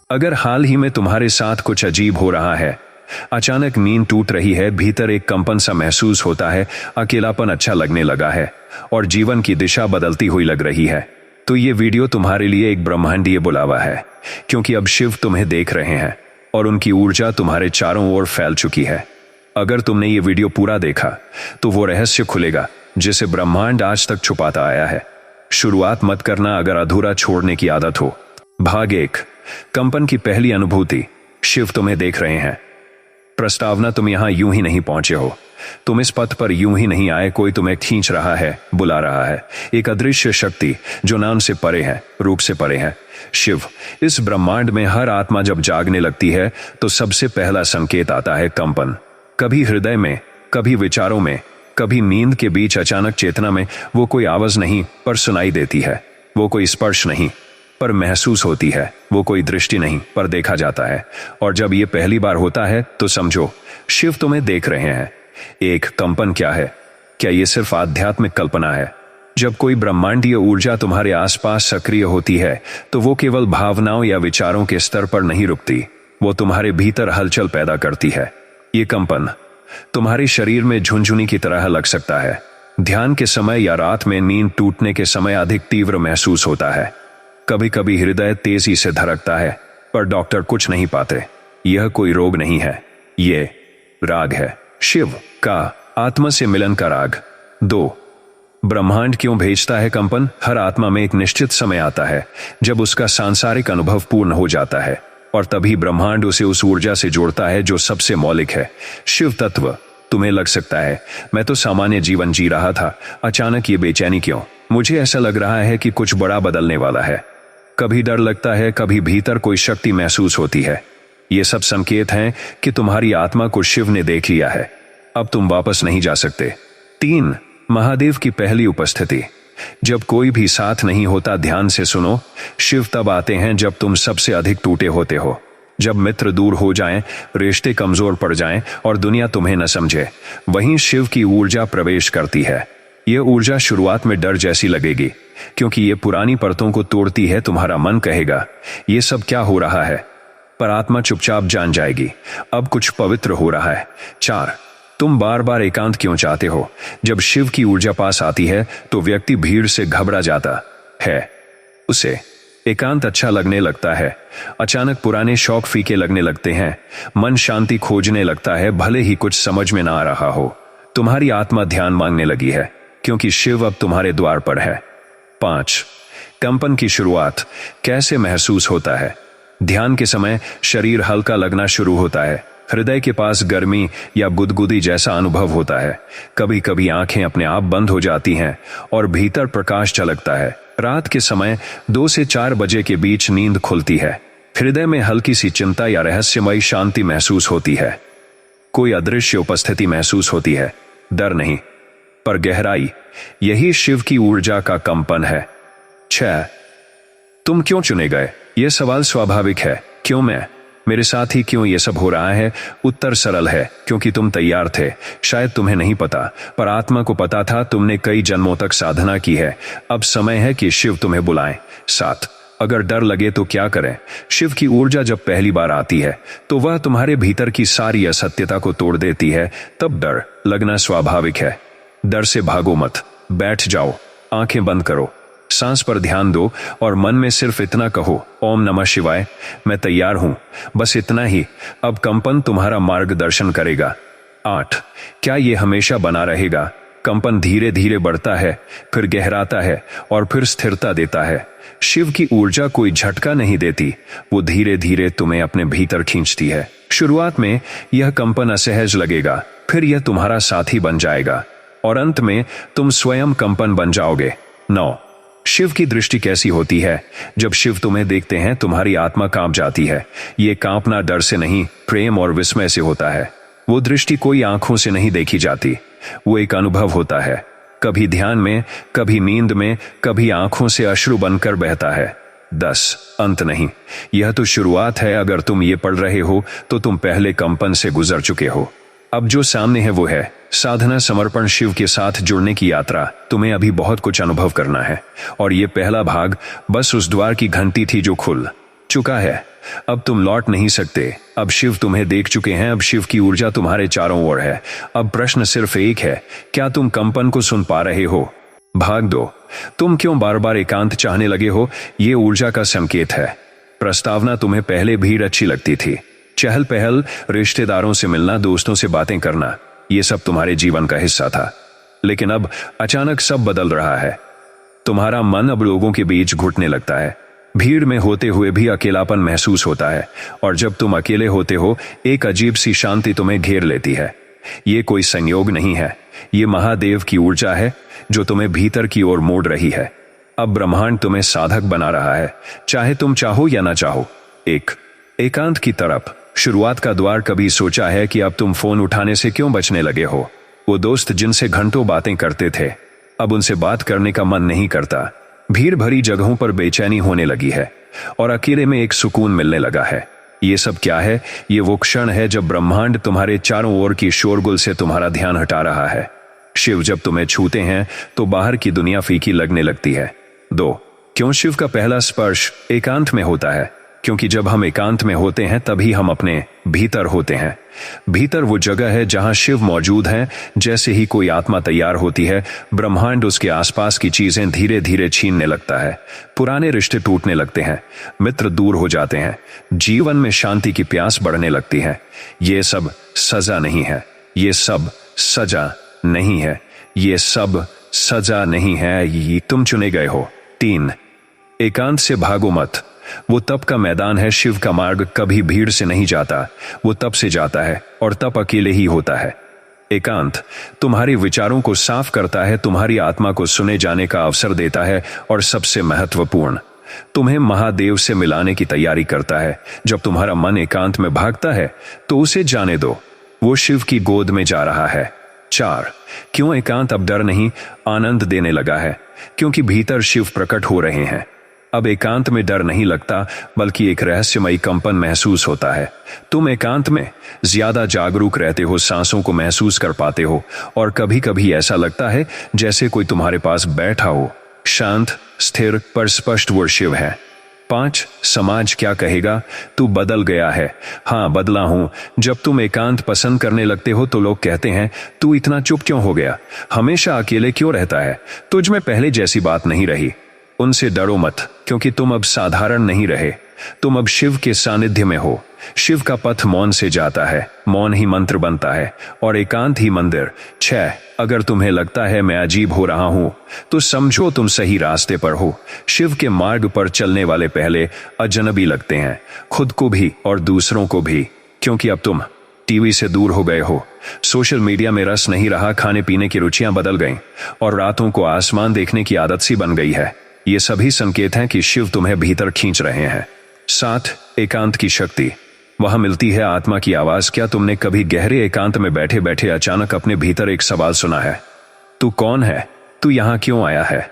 अगर हाल ही में तुम्हारे साथ कुछ अजीब हो रहा है, अचानक नींद टूट रही है, भीतर एक कंपन सा महसूस होता है, अकेलापन अच्छा लगने लगा है और जीवन की दिशा बदलती हुई लग रही है, तो ये वीडियो तुम्हारे लिए एक ब्रह्मांडीय बुलावा है। क्योंकि अब शिव तुम्हें देख रहे हैं और उनकी ऊर्जा तुम्हारे चारों ओर फैल चुकी है। अगर तुमने ये वीडियो पूरा देखा तो वो रहस्य खुलेगा जिसे ब्रह्मांड आज तक छुपाता आया है। शुरुआत मत करना अगर अधूरा छोड़ने की आदत हो। भाग 1, कंपन की पहली अनुभूति। शिव तुम्हें देख रहे हैं। प्रस्तावना, तुम यहां यूं ही नहीं पहुंचे हो, तुम इस पथ पर यूं ही नहीं आए, कोई तुम्हें खींच रहा है, बुला रहा है। एक अदृश्य शक्ति जो नाम से परे है, रूप से परे है। शिव। इस ब्रह्मांड में हर आत्मा जब जागने लगती है तो सबसे पहला संकेत आता है कंपन। कभी हृदय में, कभी विचारों में, कभी नींद के बीच अचानक चेतना में। वो कोई आवाज नहीं पर सुनाई देती है, वो कोई स्पर्श नहीं पर महसूस होती है, वो कोई दृष्टि नहीं पर देखा जाता है। और जब ये पहली बार होता है तो समझो शिव तुम्हें देख रहे हैं। एक कंपन क्या है? क्या ये सिर्फ आध्यात्मिक कल्पना है? जब कोई ब्रह्मांडीय ऊर्जा तुम्हारे आसपास सक्रिय होती है तो वो केवल भावनाओं या विचारों के स्तर पर नहीं रुकती, वो तुम्हारे भीतर हलचल पैदा करती है। ये कंपन तुम्हारे शरीर में झुनझुनी की तरह लग सकता है। ध्यान के समय या रात में नींद टूटने के समय अधिक तीव्र महसूस होता है। कभी कभी हृदय तेजी से धड़कता है पर डॉक्टर कुछ नहीं पाते। यह कोई रोग नहीं है, ये राग है, शिव का आत्मा से मिलन का राग। 2, ब्रह्मांड क्यों भेजता है कंपन? हर आत्मा में एक निश्चित समय आता है जब उसका सांसारिक अनुभव पूर्ण हो जाता है और तभी ब्रह्मांड उसे उस ऊर्जा से जोड़ता है जो सबसे मौलिक है, शिव तत्व। तुम्हें लग सकता है मैं तो सामान्य जीवन जी रहा था, अचानक ये बेचैनी क्यों? मुझे ऐसा लग रहा है कि कुछ बड़ा बदलने वाला है। कभी डर लगता है, कभी भीतर कोई शक्ति महसूस होती है। ये सब संकेत हैं कि तुम्हारी आत्मा को शिव ने देख लिया है, अब तुम वापस नहीं जा सकते। 3, महादेव की पहली उपस्थिति। जब कोई भी साथ नहीं होता, ध्यान से सुनो, शिव तब आते हैं जब तुम सबसे अधिक टूटे होते हो। जब मित्र दूर हो जाएं, रिश्ते कमजोर पड़ जाएं और दुनिया तुम्हें न समझे, वहीं शिव की ऊर्जा प्रवेश करती है। यह ऊर्जा शुरुआत में डर जैसी लगेगी क्योंकि ये पुरानी परतों को तोड़ती है। तुम्हारा मन कहेगा ये सब क्या हो रहा है, पर आत्मा चुपचाप जान जाएगी अब कुछ पवित्र हो रहा है। 4, तुम बार बार एकांत क्यों चाहते हो? जब शिव की ऊर्जा पास आती है तो व्यक्ति भीड़ से घबरा जाता है, उसे एकांत अच्छा लगने लगता है। अचानक पुराने शौक फीके लगने लगते हैं, मन शांति खोजने लगता है भले ही कुछ समझ में ना आ रहा हो। तुम्हारी आत्मा ध्यान मांगने लगी है क्योंकि शिव अब तुम्हारे द्वार पर है। 5, कंपन की शुरुआत कैसे महसूस होता है? ध्यान के समय शरीर हल्का लगना शुरू होता है, हृदय के पास गर्मी या गुदगुदी जैसा अनुभव होता है। कभी कभी आंखें अपने आप बंद हो जाती हैं और भीतर प्रकाश झलकता है। रात के समय 2 से 4 बजे के बीच नींद खुलती है। हृदय में हल्की सी चिंता या रहस्यमयी शांति महसूस होती है। कोई अदृश्य उपस्थिति महसूस होती है, डर नहीं पर गहराई। यही शिव की ऊर्जा का कंपन है। 6, तुम क्यों चुने गए? यह सवाल स्वाभाविक है, क्यों मैं? मेरे साथ ही क्यों ये सब हो रहा है? उत्तर सरल है, क्योंकि तुम तैयार थे। शायद तुम्हें नहीं पता पर आत्मा को पता था। तुमने कई जन्मों तक साधना की है, अब समय है कि शिव तुम्हें बुलाएं। 7, अगर डर लगे तो क्या करें? शिव की ऊर्जा जब पहली बार आती है तो वह तुम्हारे भीतर की सारी असत्यता को तोड़ देती है, तब डर लगना स्वाभाविक है। डर से भागो मत, बैठ जाओ, आंखें बंद करो, सांस पर ध्यान दो और मन में सिर्फ इतना कहो, ओम नमः शिवाय, मैं तैयार हूं। बस इतना ही। अब कंपन तुम्हारा मार्गदर्शन करेगा। 8, क्या यह हमेशा बना रहेगा? कंपन धीरे धीरे बढ़ता है, फिर गहराता है और फिर स्थिरता देता है। शिव की ऊर्जा कोई झटका नहीं देती, वो धीरे धीरे तुम्हें अपने भीतर खींचती है। शुरुआत में यह कंपन असहज लगेगा, फिर यह तुम्हारा साथी बन जाएगा और अंत में तुम स्वयं कंपन बन जाओगे। 9, शिव की दृष्टि कैसी होती है? जब शिव तुम्हें देखते हैं तुम्हारी आत्मा कांप जाती है। ये कांपना डर से नहीं, प्रेम और विस्मय से होता है। वो दृष्टि कोई आंखों से नहीं देखी जाती, वो एक अनुभव होता है। कभी ध्यान में, कभी नींद में, कभी आंखों से अश्रु बनकर बहता है। 10, अंत नहीं, यह तो शुरुआत है। अगर तुम ये पढ़ रहे हो तो तुम पहले कंपन से गुजर चुके हो। अब जो सामने है वो है साधना, समर्पण, शिव के साथ जुड़ने की यात्रा। तुम्हें अभी बहुत कुछ अनुभव करना है और ये पहला भाग बस उस द्वार की घंटी थी जो खुल चुका है। अब तुम लौट नहीं सकते। अब शिव तुम्हें देख चुके हैं। अब शिव की ऊर्जा तुम्हारे चारों ओर है। अब प्रश्न सिर्फ एक है, क्या तुम कंपन को सुन पा रहे हो? भाग दो। तुम क्यों बार बार एकांत चाहने लगे हो? ये ऊर्जा का संकेत है। प्रस्तावना तुम्हें पहले भीड़ अच्छी लगती थी, चहल पहल, रिश्तेदारों से मिलना, दोस्तों से बातें करना, ये सब तुम्हारे जीवन का हिस्सा था। लेकिन अब अचानक सब बदल रहा है। तुम्हारा मन अब लोगों के बीच घुटने लगता है। भीड़ में होते हुए भी अकेलापन महसूस होता है, और जब तुम अकेले होते हो एक अजीब सी शांति तुम्हें घेर लेती है। ये कोई संयोग नहीं है, ये महादेव की ऊर्जा है जो तुम्हें भीतर की ओर मोड़ रही है। अब ब्रह्मांड तुम्हें साधक बना रहा है, चाहे तुम चाहो या ना चाहो। एकांत की तरफ शुरुआत का द्वार। कभी सोचा है कि अब तुम फोन उठाने से क्यों बचने लगे हो? वो दोस्त जिनसे घंटों बातें करते थे, अब उनसे बात करने का मन नहीं करता। भीड़ भरी जगहों पर बेचैनी होने लगी है और अकेले में एक सुकून मिलने लगा है। ये सब क्या है? ये वो क्षण है जब ब्रह्मांड तुम्हारे चारों ओर की शोरगुल से तुम्हारा ध्यान हटा रहा है। शिव जब तुम्हें छूते हैं तो बाहर की दुनिया फीकी लगने लगती है। 2. क्यों शिव का पहला स्पर्श एकांत में होता है? क्योंकि जब हम एकांत में होते हैं तभी हम अपने भीतर होते हैं। भीतर वो जगह है जहां शिव मौजूद है। जैसे ही कोई आत्मा तैयार होती है, ब्रह्मांड उसके आसपास की चीजें धीरे धीरे छीनने लगता है। पुराने रिश्ते टूटने लगते हैं, मित्र दूर हो जाते हैं, जीवन में शांति की प्यास बढ़ने लगती है। ये सब सजा नहीं है, ये सब सजा नहीं है, ये सब सजा नहीं है, ये तुम चुने गए हो। 3. एकांत से भागो मत। वो तप का मैदान है। शिव का मार्ग कभी भीड़ से नहीं जाता, वो तप से जाता है, और तप अकेले ही होता है। एकांत तुम्हारे विचारों को साफ करता है, तुम्हारी आत्मा को सुने जाने का अवसर देता है, और सबसे महत्वपूर्ण, तुम्हें महादेव से मिलाने की तैयारी करता है। जब तुम्हारा मन एकांत में भागता है तो उसे जाने दो, वो शिव की गोद में जा रहा है। 4. क्यों एकांत अब डर नहीं, आनंद देने लगा है? क्योंकि भीतर शिव प्रकट हो रहे हैं। अब एकांत में डर नहीं लगता, बल्कि एक रहस्यमयी कंपन महसूस होता है। तुम एकांत में ज्यादा जागरूक रहते हो, सांसों को महसूस कर पाते हो, और कभी कभी ऐसा लगता है जैसे कोई तुम्हारे पास बैठा हो, शांत, स्थिर, पर स्पष्ट वो शिव है। 5. समाज क्या कहेगा? तू बदल गया है। हाँ, बदला हूं। जब तुम एकांत पसंद करने लगते हो तो लोग कहते हैं, तू इतना चुप क्यों हो गया? हमेशा अकेले क्यों रहता है? तुझ में पहले जैसी बात नहीं रही। उनसे डरो मत, क्योंकि तुम अब साधारण नहीं रहे, तुम अब शिव के सानिध्य में हो। शिव का पथ मौन से जाता है, मौन ही मंत्र बनता है, और एकांत ही मंदिर। 6. अगर तुम्हें लगता है मैं अजीब हो रहा हूं, तो समझो तुम सही रास्ते पर हो। शिव के मार्ग पर चलने वाले पहले अजनबी लगते हैं, खुद को भी और दूसरों को भी, क्योंकि अब तुम टीवी से दूर हो गए हो, सोशल मीडिया में रस नहीं रहा, खाने पीने की रुचियां बदल गईं, और रातों को आसमान देखने की आदत सी बन गई है। ये सभी संकेत हैं कि शिव तुम्हें भीतर खींच रहे हैं। 7. एकांत की शक्ति वहां मिलती है आत्मा की आवाज। क्या तुमने कभी गहरे एकांत में बैठे बैठे अचानक अपने भीतर एक सवाल सुना है? तू कौन है? तू यहां क्यों आया है?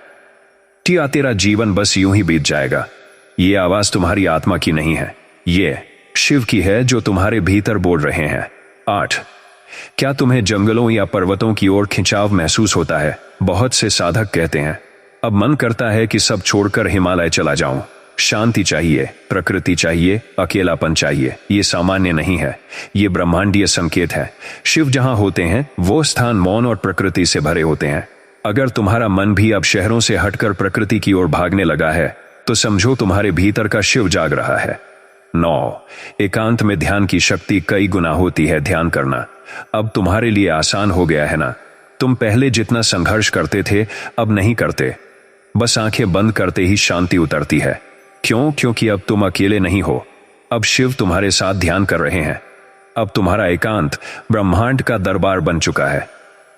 क्या तेरा जीवन बस यूं ही बीत जाएगा? ये आवाज तुम्हारी आत्मा की नहीं है, ये शिव की है जो तुम्हारे भीतर बोल रहे हैं। 8. क्या तुम्हें जंगलों या पर्वतों की ओर खिंचाव महसूस होता है? बहुत से साधक कहते हैं, अब मन करता है कि सब छोड़कर हिमालय चला जाऊं। शांति चाहिए, प्रकृति चाहिए, अकेलापन चाहिए। ये सामान्य नहीं है, ये ब्रह्मांडीय संकेत है। शिव जहां होते हैं वो स्थान मौन और प्रकृति से भरे होते हैं। अगर तुम्हारा मन भी अब शहरों से हटकर प्रकृति की ओर भागने लगा है, तो समझो तुम्हारे भीतर का शिव जाग रहा है। 9. एकांत में ध्यान की शक्ति कई गुना होती है। ध्यान करना अब तुम्हारे लिए आसान हो गया है ना? तुम पहले जितना संघर्ष करते थे अब नहीं करते, बस आंखें बंद करते ही शांति उतरती है। क्यों? क्योंकि अब तुम अकेले नहीं हो, अब शिव तुम्हारे साथ ध्यान कर रहे हैं। अब तुम्हारा एकांत ब्रह्मांड का दरबार बन चुका है।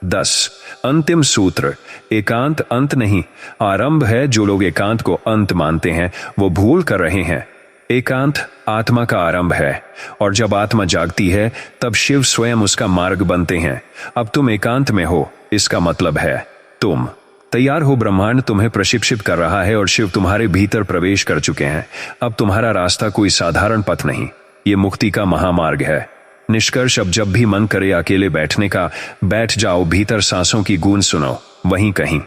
10. अंतिम सूत्र, एकांत अंत नहीं, आरंभ है। जो लोग एकांत को अंत मानते हैं वो भूल कर रहे हैं। एकांत आत्मा का आरंभ है, और जब आत्मा जागती है तब शिव स्वयं उसका मार्ग बनते हैं। अब तुम एकांत में हो, इसका मतलब है तुम तैयार हो। ब्रह्मांड तुम्हें प्रशिक्षित कर रहा है और शिव तुम्हारे भीतर प्रवेश कर चुके हैं। अब तुम्हारा रास्ता कोई साधारण पथ नहीं, ये मुक्ति का महामार्ग है। निष्कर्ष, अब जब भी मन करे अकेले बैठने का, बैठ जाओ। भीतर सांसों की गूंज सुनो, वहीं कहीं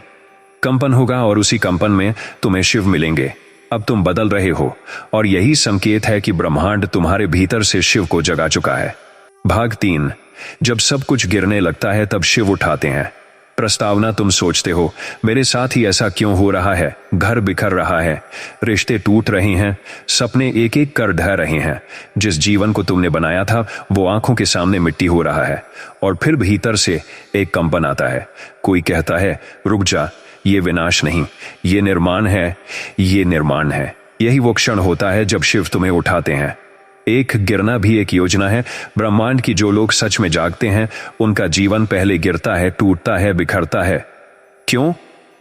कंपन होगा और उसी कंपन में तुम्हें शिव मिलेंगे। अब तुम बदल रहे हो और यही संकेत है कि ब्रह्मांड तुम्हारे भीतर से शिव को जगा चुका है। भाग 3। जब सब कुछ गिरने लगता है तब शिव उठाते हैं। प्रस्तावना। तुम सोचते हो मेरे साथ ही ऐसा क्यों हो रहा है, घर बिखर रहा है, रिश्ते टूट रहे हैं, सपने एक एक कर ढह रहे हैं, जिस जीवन को तुमने बनाया था वो आंखों के सामने मिट्टी हो रहा है। और फिर भीतर से एक कंपन आता है। कोई कहता है रुक जा, ये विनाश नहीं, ये निर्माण है, ये निर्माण है। यही वो क्षण होता है जब शिव तुम्हें उठाते हैं। एक गिरना भी एक योजना है। ब्रह्मांड की जो लोग सच में जागते हैं उनका जीवन पहले गिरता है, टूटता है, बिखरता है। क्यों?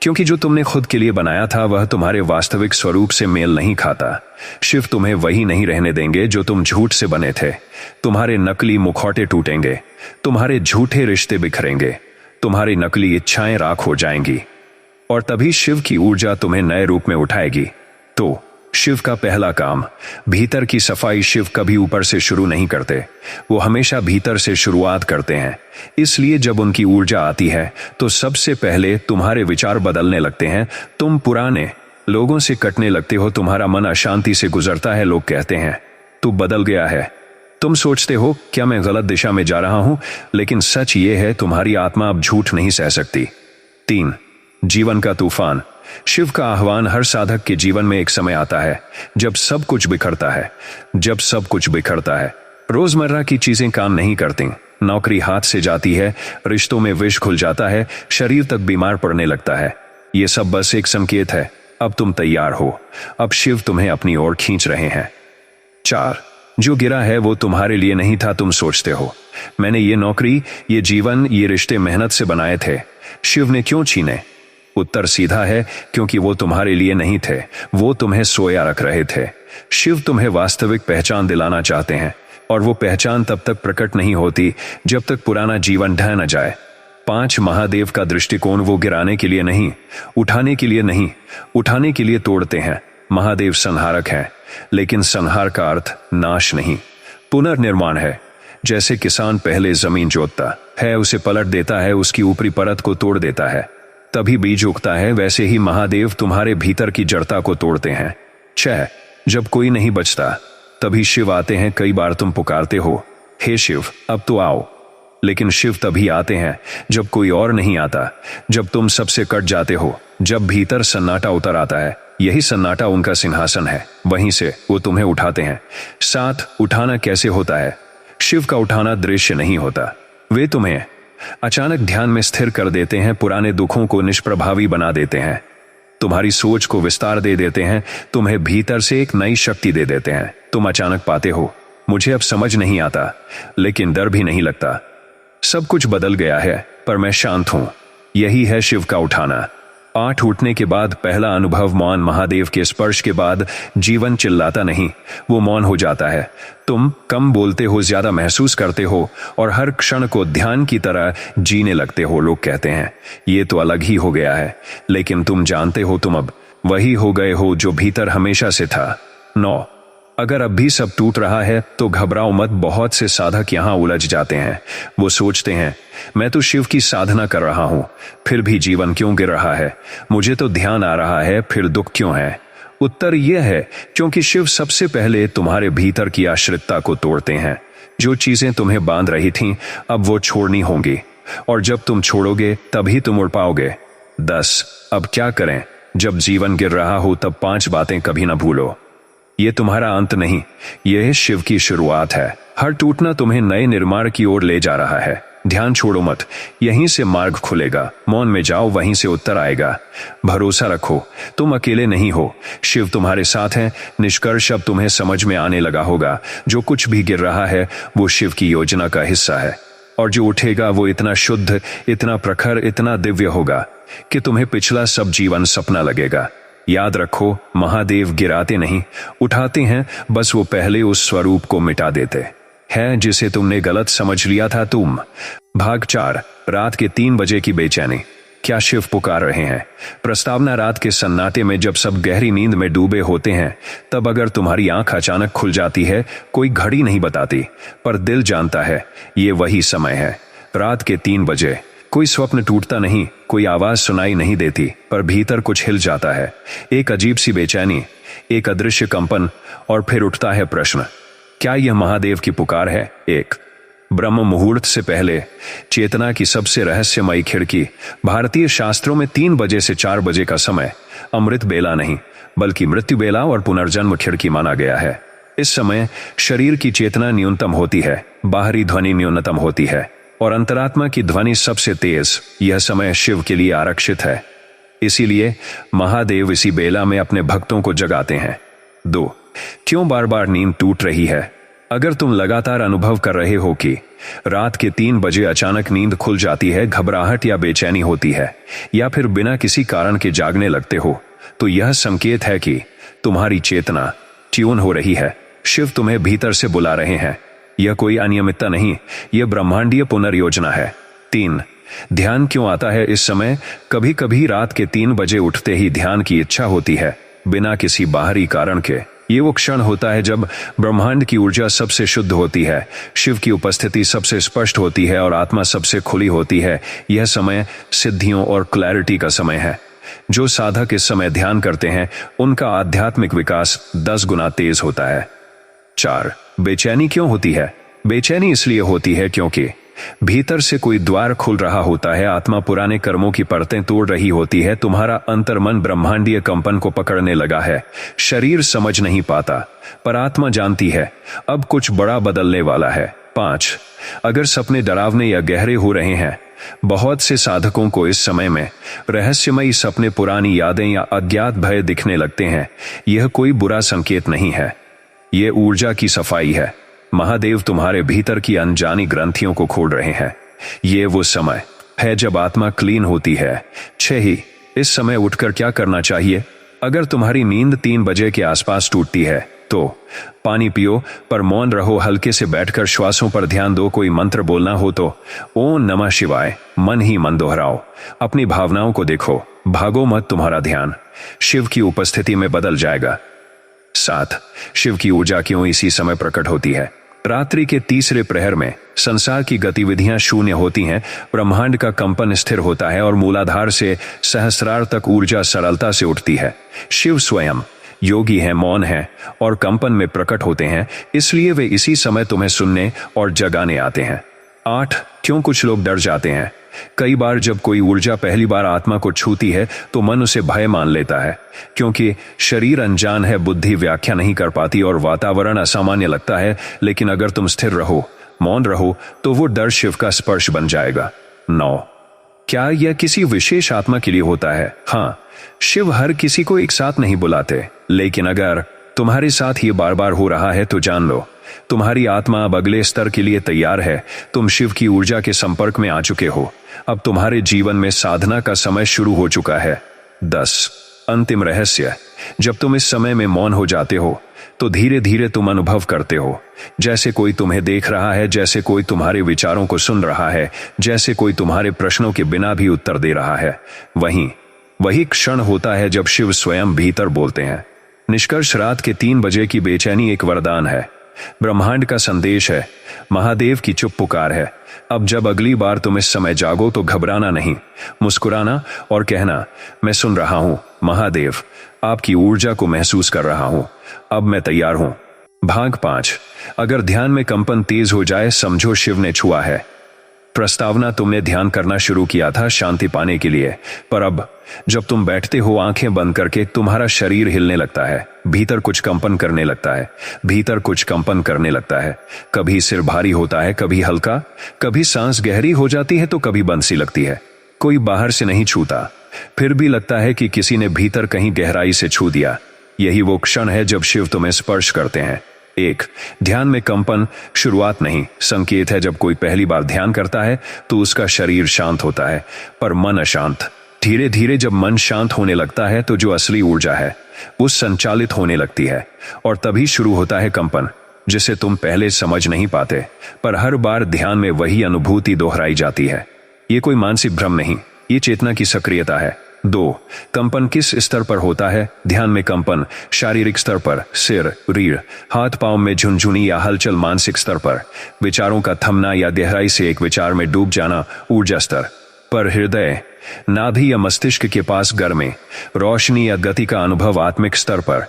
क्योंकि जो तुमने खुद के लिए बनाया था वह तुम्हारे वास्तविक स्वरूप से मेल नहीं खाता। शिव तुम्हें वही नहीं रहने देंगे जो तुम झूठ से बने थे। तुम्हारे नकली मुखौटे टूटेंगे, तुम्हारे झूठे रिश्ते बिखरेंगे, तुम्हारी नकली इच्छाएं राख हो जाएंगी और तभी शिव की ऊर्जा तुम्हें नए रूप में उठाएगी। तो शिव का पहला काम भीतर की सफाई। शिव कभी ऊपर से शुरू नहीं करते, वो हमेशा भीतर से शुरुआत करते हैं। इसलिए जब उनकी ऊर्जा आती है तो सबसे पहले तुम्हारे विचार बदलने लगते हैं। तुम पुराने लोगों से कटने लगते हो, तुम्हारा मन अशांति से गुजरता है। लोग कहते हैं तू बदल गया है। तुम सोचते हो क्या मैं गलत दिशा में जा रहा हूं, लेकिन सच ये है तुम्हारी आत्मा अब झूठ नहीं सह सकती। 3। जीवन का तूफान। शिव का आह्वान हर साधक के जीवन में एक समय आता है जब सब कुछ बिखरता है। जब सब कुछ बिखरता है, रोजमर्रा की चीजें काम नहीं करती, नौकरी हाथ से जाती है, रिश्तों में विष घुल जाता है, शरीर तक बीमार पड़ने लगता है। यह सब बस एक संकेत है, अब तुम तैयार हो, अब शिव तुम्हें अपनी ओर खींच रहे हैं। 4। जो गिरा है वो तुम्हारे लिए नहीं था। तुम सोचते हो मैंने ये नौकरी, ये जीवन, ये रिश्ते मेहनत से बनाए थे, शिव ने क्यों छीने? उत्तर सीधा है, क्योंकि वो तुम्हारे लिए नहीं थे, वो तुम्हें सोया रख रहे थे। शिव तुम्हें वास्तविक पहचान दिलाना चाहते हैं और वो पहचान तब तक प्रकट नहीं होती जब तक पुराना जीवन ढह न जाए। 5। महादेव का दृष्टिकोण। वो गिराने के लिए नहीं, उठाने के लिए नहीं, उठाने के लिए तोड़ते हैं। महादेव संहारक हैं, लेकिन संहार का अर्थ नाश नहीं, पुनर्निर्माण है। जैसे किसान पहले जमीन जोतता है, उसे पलट देता है, उसकी ऊपरी परत को तोड़ देता है, तभी बीज उगता है, वैसे ही महादेव तुम्हारे भीतर की जड़ता को तोड़ते हैं। 6। जब कोई नहीं बचता तभी शिव आते हैं। कई बार तुम पुकारते हो हे शिव अब तो आओ, लेकिन शिव तभी आते हैं जब कोई और नहीं आता, जब तुम सबसे कट जाते हो, जब भीतर सन्नाटा उतर आता है। यही सन्नाटा उनका सिंहासन है, वहीं से वो तुम्हें उठाते हैं। 7। उठाना कैसे होता है? शिव का उठाना दृश्य नहीं होता, वे तुम्हें अचानक ध्यान में स्थिर कर देते हैं, पुराने दुखों को निष्प्रभावी बना देते हैं, तुम्हारी सोच को विस्तार दे देते हैं, तुम्हें भीतर से एक नई शक्ति दे देते हैं। तुम अचानक पाते हो मुझे अब समझ नहीं आता, लेकिन डर भी नहीं लगता। सब कुछ बदल गया है पर मैं शांत हूं। यही है शिव का उठाना। 8। उठने के बाद पहला अनुभव मौन। महादेव के स्पर्श के बाद जीवन चिल्लाता नहीं, वो मौन हो जाता है। तुम कम बोलते हो, ज्यादा महसूस करते हो और हर क्षण को ध्यान की तरह जीने लगते हो। लोग कहते हैं ये तो अलग ही हो गया है, लेकिन तुम जानते हो तुम अब वही हो गए हो जो भीतर हमेशा से था। 9। अगर अब भी सब टूट रहा है तो घबराओ मत। बहुत से साधक यहां उलझ जाते हैं। वो सोचते हैं मैं तो शिव की साधना कर रहा हूं, फिर भी जीवन क्यों गिर रहा है? मुझे तो ध्यान आ रहा है, फिर दुख क्यों है? उत्तर यह है क्योंकि शिव सबसे पहले तुम्हारे भीतर की आश्रितता को तोड़ते हैं। जो चीजें तुम्हें बांध रही थीं अब वो छोड़नी होंगी, और जब तुम छोड़ोगे तभी तुम उड़ पाओगे। 10। अब क्या करें? जब जीवन गिर रहा हो तब 5 बातें कभी ना भूलो। ये तुम्हारा अंत नहीं, यह शिव की शुरुआत है। हर टूटना तुम्हें नए निर्माण की ओर ले जा रहा है। ध्यान छोड़ो मत, यहीं से मार्ग खुलेगा। मौन में जाओ, वहीं से उत्तर आएगा। भरोसा रखो, तुम अकेले नहीं हो, शिव तुम्हारे साथ है। निष्कर्ष अब तुम्हें समझ में आने लगा होगा, जो कुछ भी गिर रहा है वो शिव की योजना का हिस्सा है, और जो उठेगा वो इतना शुद्ध, इतना प्रखर, इतना दिव्य होगा कि तुम्हें पिछला सब जीवन सपना लगेगा। याद रखो, महादेव गिराते नहीं, उठाते हैं। बस वो पहले उस स्वरूप को मिटा देते हैं जिसे तुमने गलत समझ लिया था। तुम। भाग 4। रात के 3 बजे की बेचैनी। क्या शिव पुकार रहे हैं? प्रस्तावना। रात के सन्नाटे में जब सब गहरी नींद में डूबे होते हैं तब अगर तुम्हारी आंख अचानक खुल जाती है, कोई घड़ी नहीं बताती, पर दिल जानता है ये वही समय है। रात के 3 बजे कोई स्वप्न टूटता नहीं, कोई आवाज सुनाई नहीं देती, पर भीतर कुछ हिल जाता है। एक अजीब सी बेचैनी, एक अदृश्य कंपन, और फिर उठता है प्रश्न, क्या यह महादेव की पुकार है? एक ब्रह्म मुहूर्त से पहले चेतना की सबसे रहस्यमयी खिड़की। भारतीय शास्त्रों में 3 बजे से 4 बजे का समय अमृत बेला नहीं, बल्कि मृत्यु बेला और पुनर्जन्म खिड़की माना गया है। इस समय शरीर की चेतना न्यूनतम होती है, बाहरी ध्वनि न्यूनतम होती है और अंतरात्मा की ध्वनि सबसे तेज। यह समय शिव के लिए आरक्षित है, इसीलिए महादेव इसी बेला में अपने भक्तों को जगाते हैं। 2. क्यों बार बार नींद टूट रही है? अगर तुम लगातार अनुभव कर रहे हो कि रात के 3 बजे अचानक नींद खुल जाती है, घबराहट या बेचैनी होती है, या फिर बिना किसी कारण के जागने लगते हो, तो यह संकेत है कि तुम्हारी चेतना ट्यून हो रही है। शिव तुम्हें भीतर से बुला रहे हैं। यह कोई अनियमितता नहीं, यह ब्रह्मांडीय पुनर्योजना है। 3. ध्यान क्यों आता है इस समय? कभी कभी रात के 3 बजे उठते ही ध्यान की इच्छा होती है, बिना किसी बाहरी कारण के। ये वो क्षण होता है जब ब्रह्मांड की ऊर्जा सबसे शुद्ध होती है, शिव की उपस्थिति सबसे स्पष्ट होती है और आत्मा सबसे खुली होती है। यह समय सिद्धियों और क्लैरिटी का समय है। जो साधक इस समय ध्यान करते हैं, उनका आध्यात्मिक विकास 10 गुना तेज होता है। 4. बेचैनी क्यों होती है? बेचैनी इसलिए होती है क्योंकि भीतर से कोई द्वार खुल रहा होता है, आत्मा पुराने कर्मों की परतें तोड़ रही होती है, तुम्हारा अंतर्मन ब्रह्मांडीय कंपन को पकड़ने लगा है। शरीर समझ नहीं पाता, पर आत्मा जानती है अब कुछ बड़ा बदलने वाला है। 5. अगर सपने डरावने या गहरे हो रहे हैं, बहुत से साधकों को इस समय में रहस्यमयी सपने, पुरानी यादें या अज्ञात भय दिखने लगते हैं। यह कोई बुरा संकेत नहीं है, यह ऊर्जा की सफाई है। महादेव तुम्हारे भीतर की अनजानी ग्रंथियों को खोल रहे हैं। ये वो समय है जब आत्मा क्लीन होती है। 6. इस समय उठकर क्या करना चाहिए? अगर तुम्हारी नींद 3 बजे के आसपास टूटती है, तो पानी पियो, पर मौन रहो, हल्के से बैठकर श्वासों पर ध्यान दो। कोई मंत्र बोलना हो तो ओम नमः शिवाय मन ही मन दोहराओ। अपनी भावनाओं को देखो, भागो मत, तुम्हारा ध्यान शिव की उपस्थिति में बदल जाएगा। 7. शिव की ऊर्जा क्यों इसी समय प्रकट होती है? रात्रि के तीसरे प्रहर में संसार की गतिविधियां शून्य होती हैं, ब्रह्मांड का कंपन स्थिर होता है और मूलाधार से सहस्रार तक ऊर्जा सरलता से उठती है। शिव स्वयं योगी हैं, मौन हैं और कंपन में प्रकट होते हैं, इसलिए वे इसी समय तुम्हें सुनने और जगाने आते हैं। 8. क्यों कुछ लोग डर जाते हैं? कई बार जब कोई ऊर्जा पहली बार आत्मा को छूती है, तो मन उसे भय मान लेता है, क्योंकि शरीर अनजान है, बुद्धि व्याख्या नहीं कर पाती और वातावरण असामान्य लगता है। लेकिन अगर तुम स्थिर रहो, मौन रहो, तो वो डर शिव का स्पर्श बन जाएगा। 9. क्या यह किसी विशेष आत्मा के लिए होता है? हाँ, शिव हर किसी को एक साथ नहीं बुलाते, लेकिन अगर तुम्हारे साथ ये बार बार हो रहा है, तो जान लो तुम्हारी आत्मा अब अगले स्तर के लिए तैयार है। तुम शिव की ऊर्जा के संपर्क में आ चुके हो। अब तुम्हारे जीवन में साधना का समय शुरू हो चुका है। 10. अंतिम रहस्य, जब तुम इस समय में मौन हो जाते हो, तो धीरे धीरे तुम अनुभव करते हो जैसे कोई तुम्हें देख रहा है, जैसे कोई तुम्हारे विचारों को सुन रहा है, जैसे कोई तुम्हारे प्रश्नों के बिना भी उत्तर दे रहा है। वही क्षण होता है जब शिव स्वयं भीतर बोलते हैं। निष्कर्ष, रात के 3 बजे की बेचैनी एक वरदान है, ब्रह्मांड का संदेश है, महादेव की चुप पुकार है। अब जब अगली बार तुम इस समय जागो, तो घबराना नहीं, मुस्कुराना और कहना, मैं सुन रहा हूं महादेव, आपकी ऊर्जा को महसूस कर रहा हूं, अब मैं तैयार हूं। भाग 5. अगर ध्यान में कंपन तेज हो जाए, समझो शिव ने छुआ है। प्रस्तावना, तुमने ध्यान करना शुरू किया था शांति पाने के लिए, पर अब जब तुम बैठते हो आंखें बंद करके, तुम्हारा शरीर हिलने लगता है, भीतर कुछ कंपन करने लगता है, भीतर कुछ कंपन करने लगता है। कभी सिर भारी होता है, कभी हल्का, कभी सांस गहरी हो जाती है, तो कभी बंद सी लगती है। कोई बाहर से नहीं छूता, फिर भी लगता है कि किसी ने भीतर कहीं गहराई से छू दिया। यही वो क्षण है जब शिव तुम्हें स्पर्श करते हैं। 1. ध्यान में कंपन शुरुआत नहीं, संकेत है। जब कोई पहली बार ध्यान करता है, तो उसका शरीर शांत होता है, पर मन अशांत। धीरे धीरे जब मन शांत होने लगता है, तो जो असली ऊर्जा है वो संचालित होने लगती है, और तभी शुरू होता है कंपन, जिसे तुम पहले समझ नहीं पाते, पर हर बार ध्यान में वही अनुभूति दोहराई जाती है। ये कोई मानसिक भ्रम नहीं, ये चेतना की सक्रियता है। 2. कंपन किस स्तर पर होता है? ध्यान में कंपन शारीरिक स्तर पर, सिर, रीढ़, हाथ पांव में झुनझुनी या हलचल। मानसिक स्तर पर विचारों का थमना या गहराई से एक विचार में डूब जाना, ऊर्जा स्तर। पर हृदय, नाभि या मस्तिष्क के पास गर्मी, रोशनी या गति का अनुभव, आत्मिक स्तर पर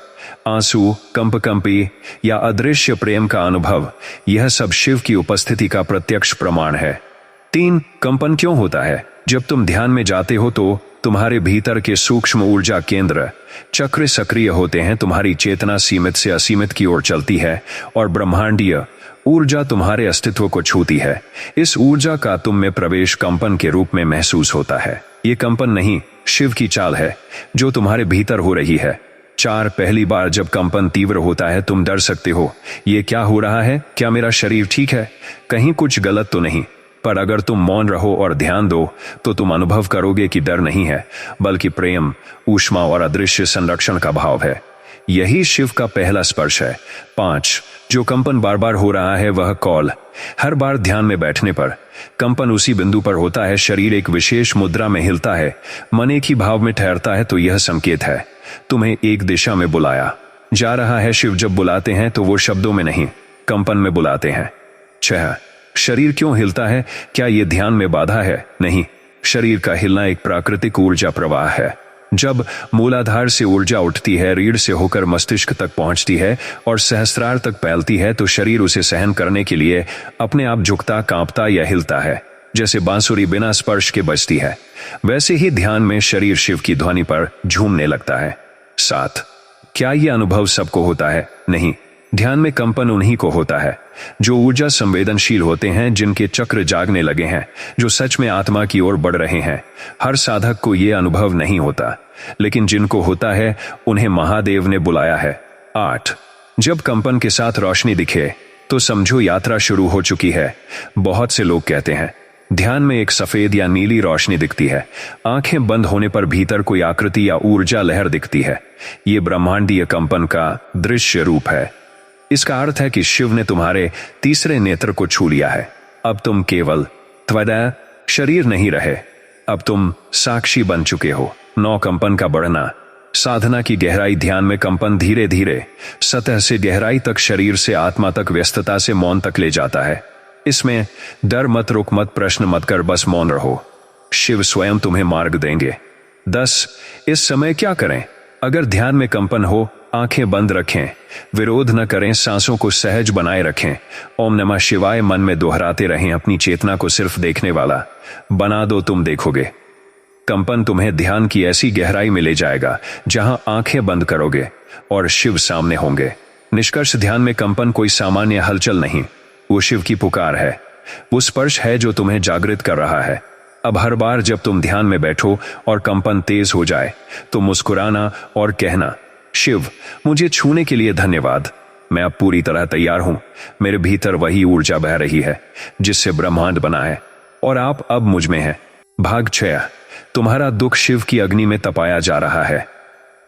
आंसू, कंपकंपी या अदृश्य प्रेम का अनुभव, यह सब शिव की उपस्थिति का प्रत्यक्ष प्रमाण है। 3. कंपन क्यों होता है? जब तुम ध्यान में जाते हो तो तुम्हारे भीतर के सूक्ष्म ऊर्जा केंद्र चक्र सक्रिय होते हैं, तुम्हारी चेतना सीमित से असीमित की ओर चलती है और ब्रह्मांडीय ऊर्जा तुम्हारे अस्तित्व को छूती है। इस ऊर्जा का तुम में प्रवेश कंपन के रूप में महसूस होता है। ये कंपन नहीं, शिव की चाल है जो तुम्हारे भीतर हो रही है। 4. पहली बार जब कंपन तीव्र होता है तुम डर सकते हो, ये क्या हो रहा है? क्या मेरा शरीर ठीक है? कहीं कुछ गलत तो नहीं? पर अगर तुम मौन रहो और ध्यान दो तो तुम अनुभव करोगे कि डर नहीं है, बल्कि प्रेम, ऊष्मा और अदृश्य संरक्षण का भाव है। यही शिव का पहला स्पर्श है। 5. जो कंपन बार बार हो रहा है वह कॉल। हर बार ध्यान में बैठने पर कंपन उसी बिंदु पर होता है, शरीर एक विशेष मुद्रा में हिलता है, मन एक ही भाव में ठहरता है, तो यह संकेत है तुम्हें एक दिशा में बुलाया जा रहा है। शिव जब बुलाते हैं तो वो शब्दों में नहीं, कंपन में बुलाते हैं। 6. शरीर क्यों हिलता है? क्या यह ध्यान में बाधा है? नहीं, शरीर का हिलना एक प्राकृतिक ऊर्जा प्रवाह है। जब मूलाधार से ऊर्जा उठती है, रीढ़ से होकर मस्तिष्क तक पहुंचती है और सहस्त्रार तक फैलती है, तो शरीर उसे सहन करने के लिए अपने आप झुकता, कांपता या हिलता है। जैसे बांसुरी बिना स्पर्श के बजती है, वैसे ही ध्यान में शरीर शिव की ध्वनि पर झूमने लगता है। 7. क्या यह अनुभव सबको होता है? नहीं, ध्यान में कंपन उन्हीं को होता है जो ऊर्जा संवेदनशील होते हैं, जिनके चक्र जागने लगे हैं, जो सच में आत्मा की ओर बढ़ रहे हैं। हर साधक को यह अनुभव नहीं होता, लेकिन जिनको होता है उन्हें महादेव ने बुलाया है। 8. जब कंपन के साथ रोशनी दिखे तो समझो यात्रा शुरू हो चुकी है। बहुत से लोग कहते हैं ध्यान में एक सफेद या नीली रोशनी दिखती है, आंखें बंद होने पर भीतर कोई आकृति या ऊर्जा लहर दिखती है। ये ब्रह्मांडीय कंपन का दृश्य रूप है। इसका अर्थ है कि शिव ने तुम्हारे तीसरे नेत्र को छू लिया है। अब तुम केवल त्वदा शरीर नहीं रहे, अब तुम साक्षी बन चुके हो। 9. कंपन का बढ़ना। साधना की गहराई। ध्यान में कंपन धीरे धीरे सतह से गहराई तक, शरीर से आत्मा तक, व्यस्तता से मौन तक ले जाता है। इसमें डर मत, रुक मत, प्रश्न मत कर, बस मौन रहो। शिव स्वयं तुम्हें मार्ग देंगे। 10. इस समय क्या करें? अगर ध्यान में कंपन हो, आंखें बंद रखें, विरोध न करें, सांसों को सहज बनाए रखें, ओम नमः शिवाय मन में दोहराते रहें। अपनी चेतना को सिर्फ देखने वाला बना दो, तुम देखोगे कंपन तुम्हें ध्यान की ऐसी गहराई में ले जाएगा जहां आंखें बंद करोगे और शिव सामने होंगे। निष्कर्ष, ध्यान में कंपन कोई सामान्य हलचल नहीं, वो शिव की पुकार है, वो स्पर्श है जो तुम्हें जागृत कर रहा है। अब हर बार जब तुम ध्यान में बैठो और कंपन तेज हो जाए तो मुस्कुराना और कहना, शिव, मुझे छूने के लिए धन्यवाद, मैं अब पूरी तरह तैयार हूं। मेरे भीतर वही ऊर्जा बह रही है जिससे ब्रह्मांड बना है और आप अब मुझ में हैं। भाग 6. तुम्हारा दुख शिव की अग्नि में तपाया जा रहा है।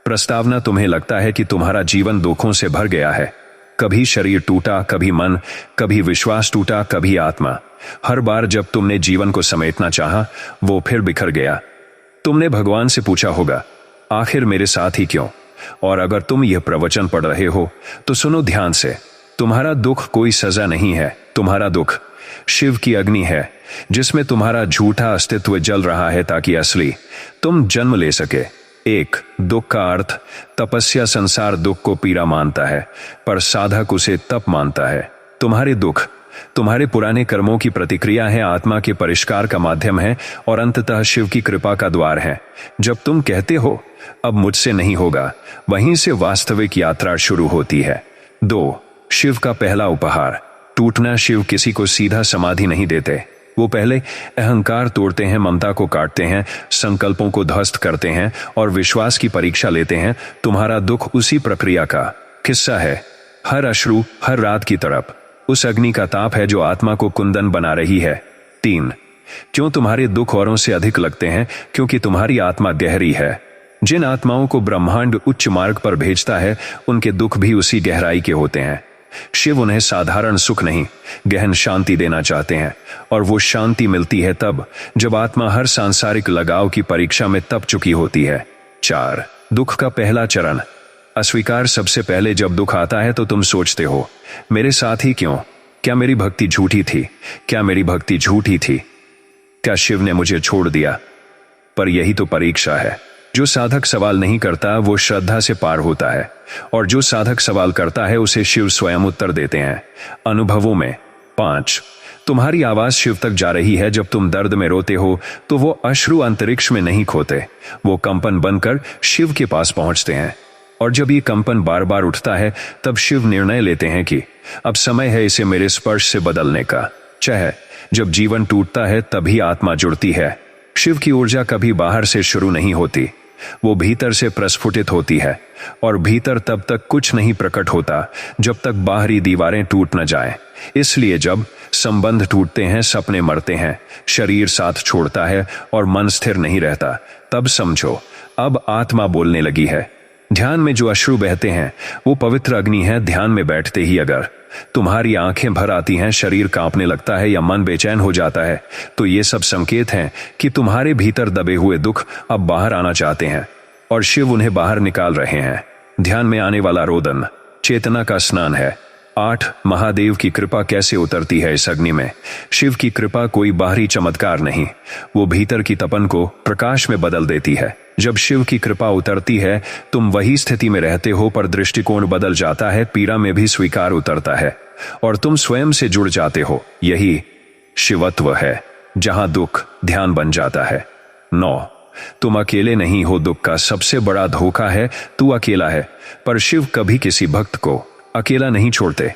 प्रस्तावना, तुम्हें लगता है कि तुम्हारा जीवन दुखों से भर गया है। कभी शरीर टूटा, कभी मन, कभी विश्वास टूटा, कभी आत्मा। हर बार जब तुमने जीवन को समेटना चाहा, वो फिर बिखर गया। तुमने भगवान से पूछा होगा, आखिर मेरे साथ ही क्यों? और अगर तुम यह प्रवचन पढ़ रहे हो तो सुनो ध्यान से। तुम्हारा दुख कोई सजा नहीं है, तुम्हारा दुख शिव की अग्नि है जिसमें तुम्हारा झूठा अस्तित्व जल रहा है ताकि असली तुम जन्म ले सके। 1. दुख का अर्थ। तपस्या संसार दुख को पीड़ा मानता है, पर साधक उसे तप मानता है। तुम्हारे दुख तुम्हारे पुराने कर्मों की प्रतिक्रिया है, आत्मा के परिष्कार का माध्यम है और अंततः शिव की कृपा का द्वार है। जब तुम कहते हो अब मुझसे नहीं होगा, वहीं से वास्तविक यात्रा शुरू होती है। 2. शिव का पहला उपहार। टूटना। शिव किसी को सीधा समाधि नहीं देते, वो पहले अहंकार तोड़ते हैं, ममता को काटते हैं, संकल्पों को ध्वस्त करते हैं और विश्वास की परीक्षा लेते हैं। तुम्हारा दुख उसी प्रक्रिया का किस्सा है। हर अश्रु, हर रात की तड़प उस अग्नि का ताप है जो आत्मा को कुंदन बना रही है। 3. क्यों तुम्हारे दुख औरों से अधिक लगते हैं? क्योंकि तुम्हारी आत्मा गहरी है। जिन आत्माओं को ब्रह्मांड उच्च मार्ग पर भेजता है, उनके दुख भी उसी गहराई के होते हैं। शिव उन्हें साधारण सुख नहीं, गहन शांति देना चाहते हैं, और वो शांति मिलती है तब जब आत्मा हर सांसारिक लगाव की परीक्षा में तप चुकी होती है। 4. दुख का पहला चरण। अस्वीकार। सबसे पहले जब दुख आता है तो तुम सोचते हो, मेरे साथ ही क्यों? क्या मेरी भक्ति झूठी थी? क्या मेरी भक्ति झूठी थी? क्या शिव ने मुझे छोड़ दिया? पर यही तो परीक्षा है। जो साधक सवाल नहीं करता वो श्रद्धा से पार होता है, और जो साधक सवाल करता है उसे शिव स्वयं उत्तर देते हैं। अनुभवों में 5 तुम्हारी आवाज शिव तक जा रही है। जब तुम दर्द में रोते हो तो वो अश्रु अंतरिक्ष में नहीं खोते, वो कंपन बनकर शिव के पास पहुंचते हैं। और जब ये कंपन बार बार उठता है तब शिव निर्णय लेते हैं कि अब समय है इसे मेरे स्पर्श से बदलने का। चाहे जब जीवन टूटता है तभी आत्मा जुड़ती है। शिव की ऊर्जा कभी बाहर से शुरू नहीं होती, वो भीतर से प्रस्फुटित होती है, और भीतर तब तक कुछ नहीं प्रकट होता जब तक बाहरी दीवारें टूट न जाएं। इसलिए जब संबंध टूटते हैं, सपने मरते हैं, शरीर साथ छोड़ता है और मन स्थिर नहीं रहता, तब समझो अब आत्मा बोलने लगी है। ध्यान में जो अश्रु बहते हैं वो पवित्र अग्नि है। ध्यान में बैठते ही अगर तुम्हारी आंखें भर आती हैं, शरीर कांपने लगता है या मन बेचैन हो जाता है, तो ये सब संकेत हैं कि तुम्हारे भीतर दबे हुए दुख अब बाहर आना चाहते हैं और शिव उन्हें बाहर निकाल रहे हैं। ध्यान में आने वाला रोदन चेतना का स्नान है। 8 महादेव की कृपा कैसे उतरती है इस अग्नि में? शिव की कृपा कोई बाहरी चमत्कार नहीं, वो भीतर की तपन को प्रकाश में बदल देती है। जब शिव की कृपा उतरती है तुम वही स्थिति में रहते हो, पर दृष्टिकोण बदल जाता है, पीड़ा में भी स्वीकार उतरता है और तुम स्वयं से जुड़ जाते हो। यही शिवत्व है, जहां दुख ध्यान बन जाता है। 9 तुम अकेले नहीं हो। दुख का सबसे बड़ा धोखा है तू अकेला है, पर शिव कभी किसी भक्त को अकेला नहीं छोड़ते।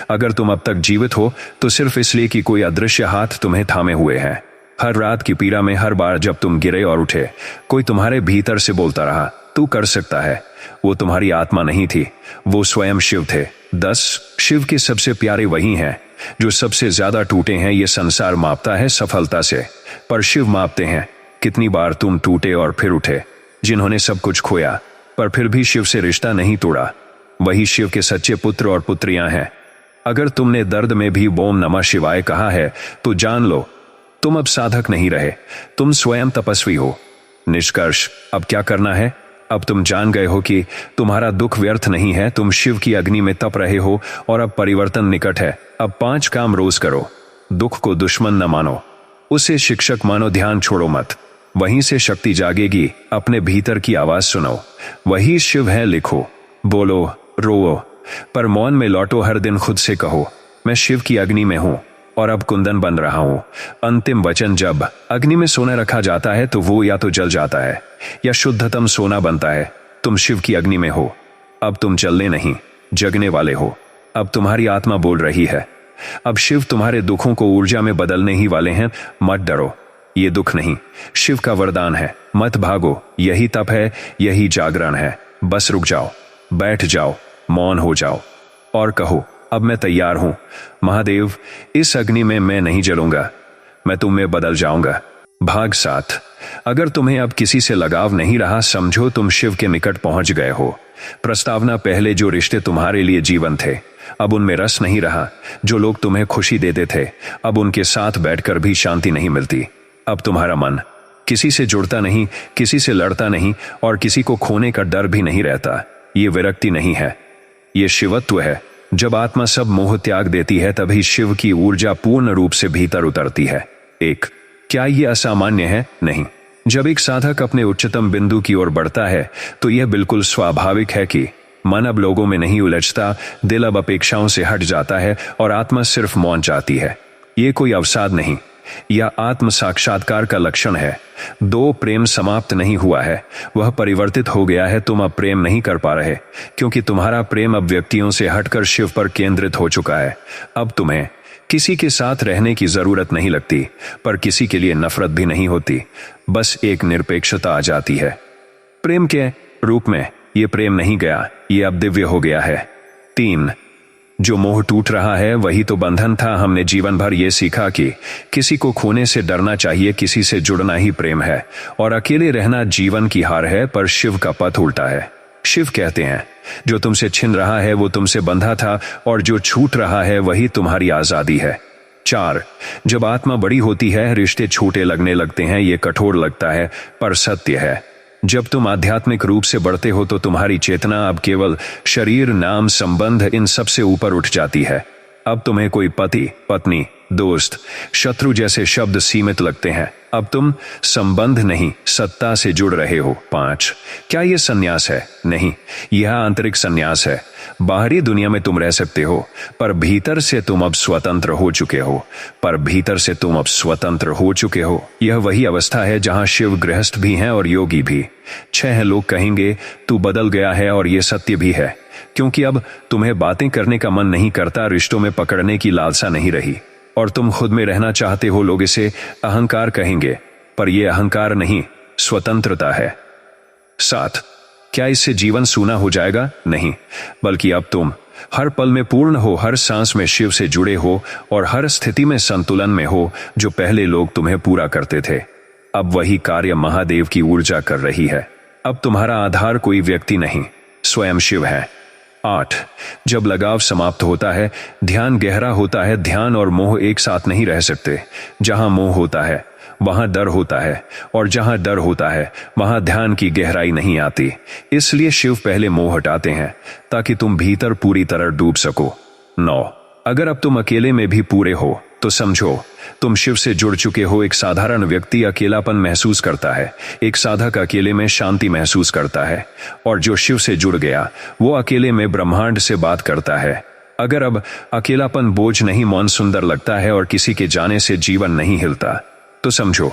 अगर तुम अब तक जीवित हो तो सिर्फ इसलिए कि कोई अदृश्य हाथ तुम्हें थामे हुए है। हर रात की पीड़ा में, हर बार जब तुम गिरे और उठे, कोई तुम्हारे भीतर से बोलता रहा तू कर सकता है। वो तुम्हारी आत्मा नहीं थी, वो स्वयं शिव थे। 10 शिव के सबसे प्यारे वही हैं जो सबसे ज्यादा टूटे हैं। ये संसार मापता है सफलता से, पर शिव मापते हैं कितनी बार तुम टूटे और फिर उठे। जिन्होंने सब कुछ खोया पर फिर भी शिव से रिश्ता नहीं तोड़ा, वही शिव के सच्चे पुत्र और पुत्रियां हैं। अगर तुमने दर्द में भी ओम नमः शिवाय कहा है तो जान लो तुम अब साधक नहीं रहे, तुम स्वयं तपस्वी हो। निष्कर्ष अब क्या करना है? अब तुम जान गए हो कि तुम्हारा दुख व्यर्थ नहीं है, तुम शिव की अग्नि में तप रहे हो और अब परिवर्तन निकट है। अब 5 काम रोज करो। दुख को दुश्मन न मानो, उसे शिक्षक मानो। ध्यान छोड़ो मत, वहीं से शक्ति जागेगी। अपने भीतर की आवाज सुनो, वही शिव है। लिखो, बोलो, रोओ, पर मौन में लौटो। हर दिन खुद से कहो मैं शिव की अग्नि में हूं और अब कुंदन बन रहा हूं। अंतिम वचन जब अग्नि में सोना रखा जाता है तो वो या तो जल जाता है या शुद्धतम सोना बनता है। तुम शिव की अग्नि में हो, अब तुम जलने नहीं जगने वाले हो। अब तुम्हारी आत्मा बोल रही है, अब शिव तुम्हारे दुखों को ऊर्जा में बदलने ही वाले हैं। मत डरो, ये दुख नहीं, शिव का वरदान है। मत भागो, यही तप है, यही जागरण है। बस रुक जाओ, बैठ जाओ, मौन हो जाओ और कहो अब मैं तैयार हूं महादेव, इस अग्नि में मैं नहीं जलूंगा, मैं तुम में बदल जाऊंगा। भाग 7 अगर तुम्हें अब किसी से लगाव नहीं रहा, समझो तुम शिव के निकट पहुंच गए हो। प्रस्तावना, पहले जो रिश्ते तुम्हारे लिए जीवन थे अब उनमें रस नहीं रहा। जो लोग तुम्हें खुशी देते थे अब उनके साथ बैठकर भी शांति नहीं मिलती। अब तुम्हारा मन किसी से जुड़ता नहीं, किसी से लड़ता नहीं और किसी को खोने का डर भी नहीं रहता। ये विरक्ति नहीं है, ये शिवत्व है। जब आत्मा सब मोह त्याग देती है तभी शिव की ऊर्जा पूर्ण रूप से भीतर उतरती है। 1 क्या ये असामान्य है? नहीं। जब एक साधक अपने उच्चतम बिंदु की ओर बढ़ता है तो यह बिल्कुल स्वाभाविक है कि मन अब लोगों में नहीं उलझता, दिल अब अपेक्षाओं से हट जाता है और आत्मा सिर्फ मौन चाहती है। ये कोई अवसाद नहीं, यह आत्म साक्षात्कार का लक्षण है। 2 प्रेम समाप्त नहीं हुआ है, वह परिवर्तित हो गया है। तुम अब प्रेम नहीं कर पा रहे क्योंकि तुम्हारा प्रेम अब व्यक्तियों से हटकर शिव पर केंद्रित हो चुका है। अब तुम्हें किसी के साथ रहने की जरूरत नहीं लगती, पर किसी के लिए नफरत भी नहीं होती। बस एक निरपेक्षता आ जाती है प्रेम के रूप में। ये प्रेम नहीं गया, ये अब दिव्य हो गया है। 3 जो मोह टूट रहा है वही तो बंधन था। हमने जीवन भर ये सीखा कि किसी को खोने से डरना चाहिए, किसी से जुड़ना ही प्रेम है और अकेले रहना जीवन की हार है। पर शिव का पथ उल्टा है। शिव कहते हैं जो तुमसे छिन रहा है वो तुमसे बंधा था और जो छूट रहा है वही तुम्हारी आजादी है। 4 जब आत्मा बड़ी होती है रिश्ते छोटे लगने लगते हैं। ये कठोर लगता है पर सत्य है। जब तुम आध्यात्मिक रूप से बढ़ते हो तो तुम्हारी चेतना अब केवल शरीर, नाम, संबंध इन सब से ऊपर उठ जाती है। अब तुम्हें कोई पति, पत्नी, दोस्त, शत्रु जैसे शब्द सीमित लगते हैं। अब तुम संबंध नहीं सत्ता से जुड़ रहे हो। 5 क्या यह संन्यास है? नहीं, यह आंतरिक संन्यास है। बाहरी दुनिया में तुम रह सकते हो, पर भीतर से तुम अब स्वतंत्र हो चुके हो। यह वही अवस्था है जहां शिव गृहस्थ भी हैं और योगी भी। 6 लोग कहेंगे तू बदल गया है, और यह सत्य भी है, क्योंकि अब तुम्हें बातें करने का मन नहीं करता, रिश्तों में पकड़ने की लालसा नहीं रही, और तुम खुद में रहना चाहते हो। लोग इसे अहंकार कहेंगे, पर यह अहंकार नहीं, स्वतंत्रता है। 7 क्या इससे जीवन सूना हो जाएगा? नहीं, बल्कि अब तुम हर पल में पूर्ण हो, हर सांस में शिव से जुड़े हो, और हर स्थिति में संतुलन में हो। जो पहले लोग तुम्हें पूरा करते थे, अब वही कार्य महादेव की ऊर्जा कर रही है। अब तुम्हारा आधार कोई व्यक्ति नहीं, स्वयं शिव है। 8 जब लगाव समाप्त होता है, ध्यान गहरा होता है। ध्यान और मोह एक साथ नहीं रह सकते। जहां मोह होता है वहां डर होता है, और जहां डर होता है वहां ध्यान की गहराई नहीं आती। इसलिए शिव पहले मोह हटाते हैं, ताकि तुम भीतर पूरी तरह डूब सको। 9 अगर अब तुम अकेले में भी पूरे हो, तो समझो तुम शिव से जुड़ चुके हो। एक साधारण व्यक्ति अकेलापन महसूस करता है, एक साधक अकेले में शांति महसूस करता है, और जो शिव से जुड़ गया वो अकेले में ब्रह्मांड से बात करता है। अगर अब अकेलापन बोझ नहीं, मौन सुंदर लगता है, और किसी के जाने से जीवन नहीं हिलता, तो समझो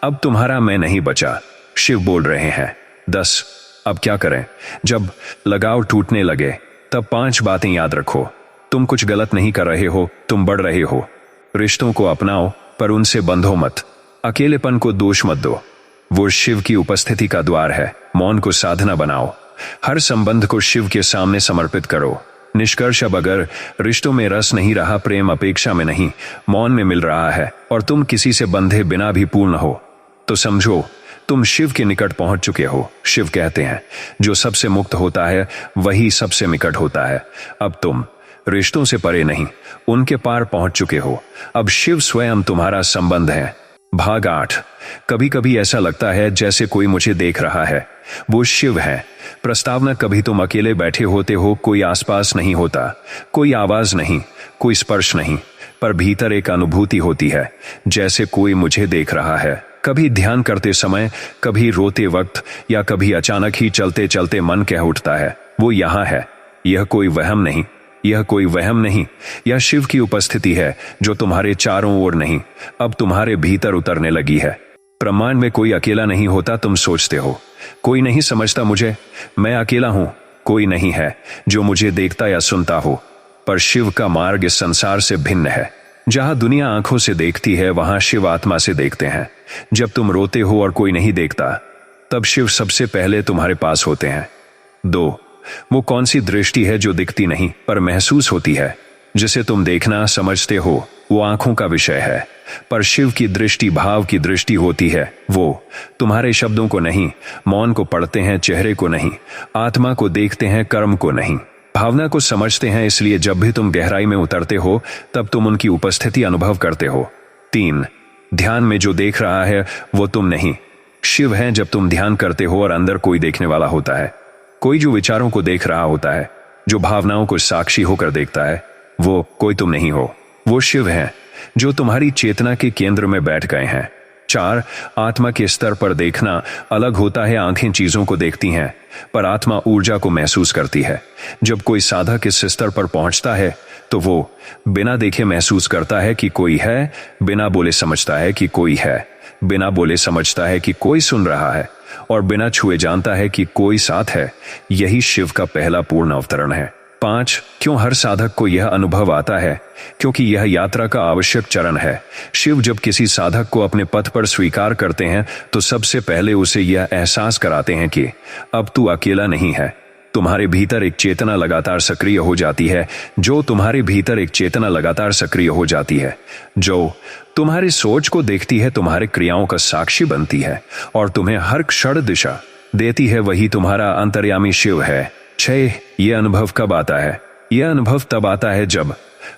अब तुम्हारा मैं नहीं बचा, शिव बोल रहे हैं। 10 अब क्या करें? जब लगाव टूटने लगे, तब 5 बातें याद रखो। तुम कुछ गलत नहीं कर रहे हो, तुम बढ़ रहे हो। रिश्तों को अपनाओ, पर उनसे बंधो मत। अकेलेपन को दोष मत दो, वो शिव की उपस्थिति का द्वार है। मौन को साधना बनाओ, हर संबंध को शिव के सामने समर्पित करो। निष्कर्ष, अब अगर रिश्तों में रस नहीं रहा, प्रेम अपेक्षा में नहीं, मौन में मिल रहा है, और तुम किसी से बंधे बिना भी पूर्ण हो, तो समझो तुम शिव के निकट पहुंच चुके हो। शिव कहते हैं, जो सबसे मुक्त होता है वही सबसे निकट होता है। अब तुम रिश्तों से परे नहीं, उनके पार पहुंच चुके हो। अब शिव स्वयं तुम्हारा संबंध है। भाग 8 कभी कभी ऐसा लगता है जैसे कोई मुझे देख रहा है, वो शिव है। प्रस्तावना, कभी तुम अकेले बैठे होते हो, कोई आसपास नहीं होता, कोई आवाज नहीं, कोई स्पर्श नहीं, पर भीतर एक अनुभूति होती है, जैसे कोई मुझे देख रहा है। कभी ध्यान करते समय, कभी रोते वक्त, या कभी अचानक ही चलते चलते मन कह उठता है, वो यहाँ है। यह कोई वहम नहीं, यह शिव की उपस्थिति है, जो तुम्हारे चारों ओर नहीं, अब तुम्हारे भीतर उतरने लगी है। ब्रह्मांड में कोई अकेला नहीं होता। तुम सोचते हो कोई नहीं समझता मुझे, मैं अकेला हूं। कोई नहीं है जो मुझे देखता या सुनता हो, पर शिव का मार्ग इस संसार से भिन्न है। जहां दुनिया आंखों से देखती है, वहां शिव आत्मा से देखते हैं। जब तुम रोते हो और कोई नहीं देखता, तब शिव सबसे पहले तुम्हारे पास होते हैं। 2 वो कौन सी दृष्टि है जो दिखती नहीं पर महसूस होती है? जिसे तुम देखना समझते हो वो आंखों का विषय है, पर शिव की दृष्टि भाव की दृष्टि होती है। वो तुम्हारे शब्दों को नहीं, मौन को पढ़ते हैं, चेहरे को नहीं, आत्मा को देखते हैं, कर्म को नहीं, भावना को समझते हैं। इसलिए जब भी तुम गहराई में उतरते हो, तब तुम उनकी उपस्थिति अनुभव करते हो। 3 ध्यान में जो देख रहा है वो तुम नहीं, शिव है। जब तुम ध्यान करते हो और अंदर कोई देखने वाला होता है, कोई जो विचारों को देख रहा होता है, जो भावनाओं को साक्षी होकर देखता है, वो कोई तुम नहीं हो, वो शिव है, जो तुम्हारी चेतना के केंद्र में बैठ गए हैं। 4 आत्मा के स्तर पर देखना अलग होता है। आंखें चीजों को देखती हैं, पर आत्मा ऊर्जा को महसूस करती है। जब कोई साधक इस स्तर पर पहुंचता है, तो वो बिना देखे महसूस करता है कि कोई है, बिना बोले समझता है कि कोई है, बिना बोले समझता है कि कोई सुन रहा है, और बिना छुए जानता है कि कोई साथ है। यही शिव का पहला पूर्ण अवतरण है। 5 क्यों हर साधक को यह अनुभव आता है? क्योंकि यह यात्रा का आवश्यक चरण है। शिव जब किसी साधक को अपने पथ पर स्वीकार करते हैं, तो सबसे पहले उसे यह एहसास कराते हैं कि अब तू अकेला नहीं है। तुम्हारे भीतर एक चेतना लगातार सक्रिय हो जाती है, जो तुम्हारी सोच को देखती है, तुम्हारे क्रियाओं का साक्षी बनती है, और तुम्हें हर क्षण दिशा देती है। वही तुम्हारा अंतर्यामी शिव है। 6 यह अनुभव कब आता है? यह अनुभव तब आता है जब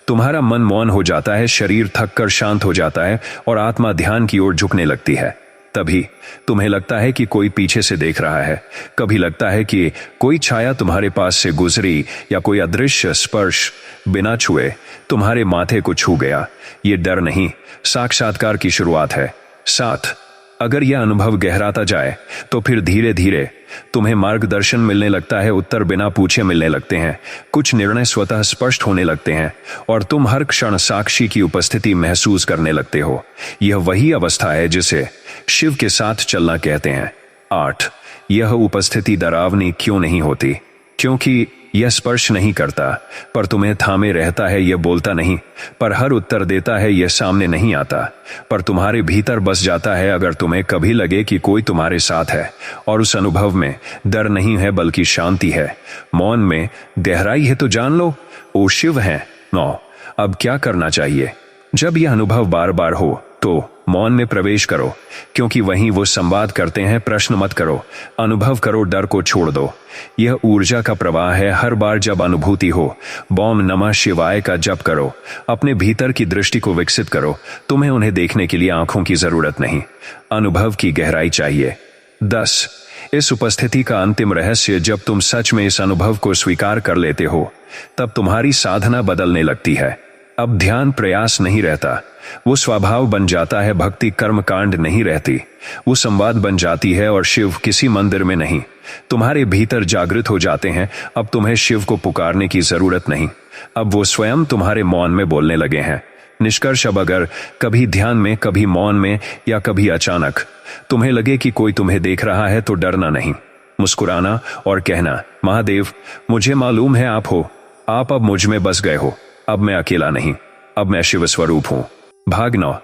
तुम्हारा मन मौन हो जाता है, शरीर थक कर शांत हो जाता है, और आत्मा ध्यान की ओर झुकने लगती है। तभी तुम्हें लगता है कि कोई पीछे से देख रहा है, कभी लगता है कि कोई छाया तुम्हारे पास से गुजरी, या कोई अदृश्य स्पर्श बिना छुए तुम्हारे माथे को छू गया। ये डर नहीं, साक्षात्कार की शुरुआत है। 7, अगर यह अनुभव गहराता जाए तो फिर धीरे धीरे तुम्हें मार्गदर्शन मिलने लगता है, उत्तर बिना पूछे मिलने लगते हैं, कुछ निर्णय स्वतः स्पष्ट होने लगते हैं और तुम हर क्षण साक्षी की उपस्थिति महसूस करने लगते हो। यह वही अवस्था है जिसे शिव के साथ चलना कहते हैं। 8, यह उपस्थिति डरावनी क्यों नहीं होती? क्योंकि यह स्पर्श नहीं करता पर तुम्हें थामे रहता है, यह बोलता नहीं पर हर उत्तर देता है, यह सामने नहीं आता पर तुम्हारे भीतर बस जाता है। अगर तुम्हें कभी लगे कि कोई तुम्हारे साथ है और उस अनुभव में डर नहीं है बल्कि शांति है, मौन में गहराई है, तो जान लो वो शिव है। 9, अब क्या करना चाहिए? जब यह अनुभव बार बार हो तो मौन में प्रवेश करो, क्योंकि वहीं वो संवाद करते हैं। प्रश्न मत करो, अनुभव करो, डर को छोड़ दो। यह ऊर्जा का प्रवाह है। हर बार जब अनुभूति हो, बॉम नमः शिवाय का जप करो, अपने भीतर की दृष्टि को विकसित करो। तुम्हें उन्हें देखने के लिए आंखों की जरूरत नहीं, अनुभव की गहराई चाहिए। 10, इस उपस्थिति का अंतिम रहस्य, जब तुम सच में इस अनुभव को स्वीकार कर लेते हो तब तुम्हारी साधना बदलने लगती है। अब ध्यान प्रयास नहीं रहता, वो स्वभाव बन जाता है। भक्ति कर्म कांड नहीं रहती, वो संवाद बन जाती है। और शिव किसी मंदिर में नहीं, तुम्हारे भीतर जागृत हो जाते हैं। अब तुम्हें शिव को पुकारने की जरूरत नहीं, अब वो स्वयं तुम्हारे मौन में बोलने लगे हैं। निष्कर्ष, अब अगर कभी ध्यान में, कभी मौन में या कभी अचानक तुम्हें लगे कि कोई तुम्हें देख रहा है तो डरना नहीं, मुस्कुराना और कहना, महादेव मुझे मालूम है आप हो, आप अब मुझ में बस गए हो, अब मैं अकेला नहीं, अब मैं शिव स्वरूप हूं। भाग 9,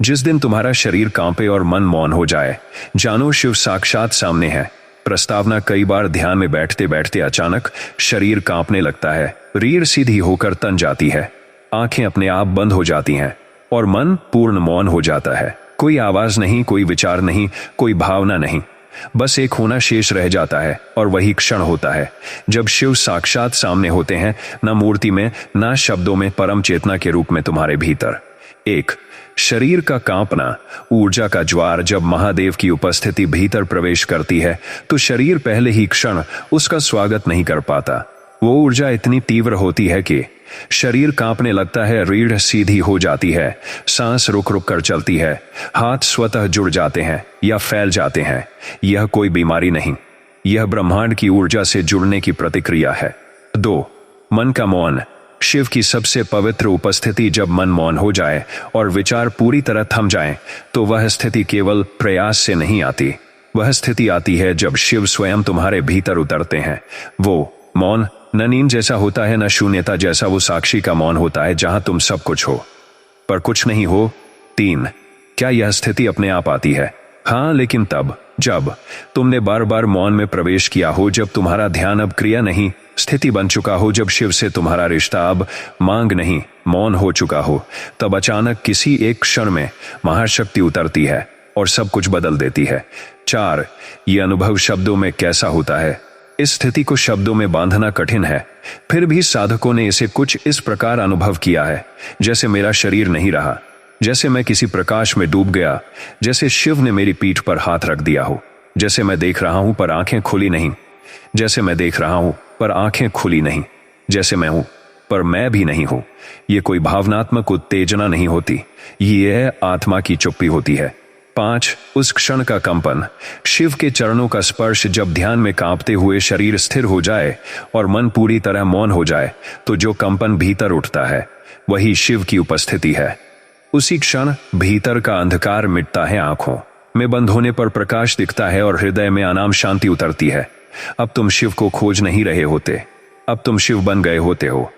जिस दिन तुम्हारा शरीर कांपे और मन मौन हो जाए, जानो शिव साक्षात सामने है। प्रस्तावना, कई बार ध्यान में बैठते बैठते अचानक शरीर कांपने लगता है, रीढ़ सीधी होकर तन जाती है, आंखें अपने आप बंद हो जाती हैं और मन पूर्ण मौन हो जाता है। कोई आवाज नहीं, कोई विचार नहीं, कोई भावना नहीं, बस एक होना शेष रह जाता है। और वही क्षण होता है जब शिव साक्षात सामने होते हैं, न मूर्ति में, न शब्दों में, परम चेतना के रूप में तुम्हारे भीतर। 1, शरीर का कांपना, ऊर्जा का ज्वार। जब महादेव की उपस्थिति भीतर प्रवेश करती है तो शरीर पहले ही क्षण उसका स्वागत नहीं कर पाता। वो ऊर्जा इतनी तीव्र होती है कि शरीर कांपने लगता है, रीढ़ सीधी हो जाती है, सांस रुक रुक कर चलती है, हाथ स्वतः जुड़ जाते हैं या फैल जाते हैं। यह कोई बीमारी नहीं, यह ब्रह्मांड की ऊर्जा से जुड़ने की प्रतिक्रिया है। 2, मन का मौन, शिव की सबसे पवित्र उपस्थिति। जब मन मौन हो जाए और विचार पूरी तरह थम जाए तो वह स्थिति केवल प्रयास से नहीं आती, वह स्थिति आती है जब शिव स्वयं तुम्हारे भीतर उतरते हैं। वो मौन न नींद जैसा होता है, न शून्यता जैसा, वो साक्षी का मौन होता है जहां तुम सब कुछ हो पर कुछ नहीं हो। 3, क्या यह स्थिति अपने आप आती है? हाँ, लेकिन तब जब तुमने बार बार मौन में प्रवेश किया हो, जब तुम्हारा ध्यान अब क्रिया नहीं स्थिति बन चुका हो, जब शिव से तुम्हारा रिश्ता अब मांग नहीं मौन हो चुका हो, तब अचानक किसी एक क्षण में महाशक्ति उतरती है और सब कुछ बदल देती है। 4, यह अनुभव शब्दों में कैसा होता है? इस स्थिति को शब्दों में बांधना कठिन है, फिर भी साधकों ने इसे कुछ इस प्रकार अनुभव किया है, जैसे मेरा शरीर नहीं रहा, जैसे मैं किसी प्रकाश में डूब गया, जैसे शिव ने मेरी पीठ पर हाथ रख दिया हो, जैसे मैं देख रहा हूं पर आंखें खुली नहीं, जैसे मैं देख रहा हूं पर आंखें खुली नहीं, जैसे मैं हूं पर मैं भी नहीं हूं। यह कोई भावनात्मक उत्तेजना नहीं होती, यह आत्मा की चुप्पी होती है। 5, उस क्षण का कंपन, शिव के चरणों का स्पर्श। जब ध्यान में कांपते हुए शरीर स्थिर हो जाए और मन पूरी तरह मौन हो जाए तो जो कंपन भीतर उठता है वही शिव की उपस्थिति है। उसी क्षण भीतर का अंधकार मिटता है, आंखों में बंद होने पर प्रकाश दिखता है और हृदय में अनाम शांति उतरती है। अब तुम शिव को खोज नहीं रहे होते, अब तुम शिव बन गए होते हो।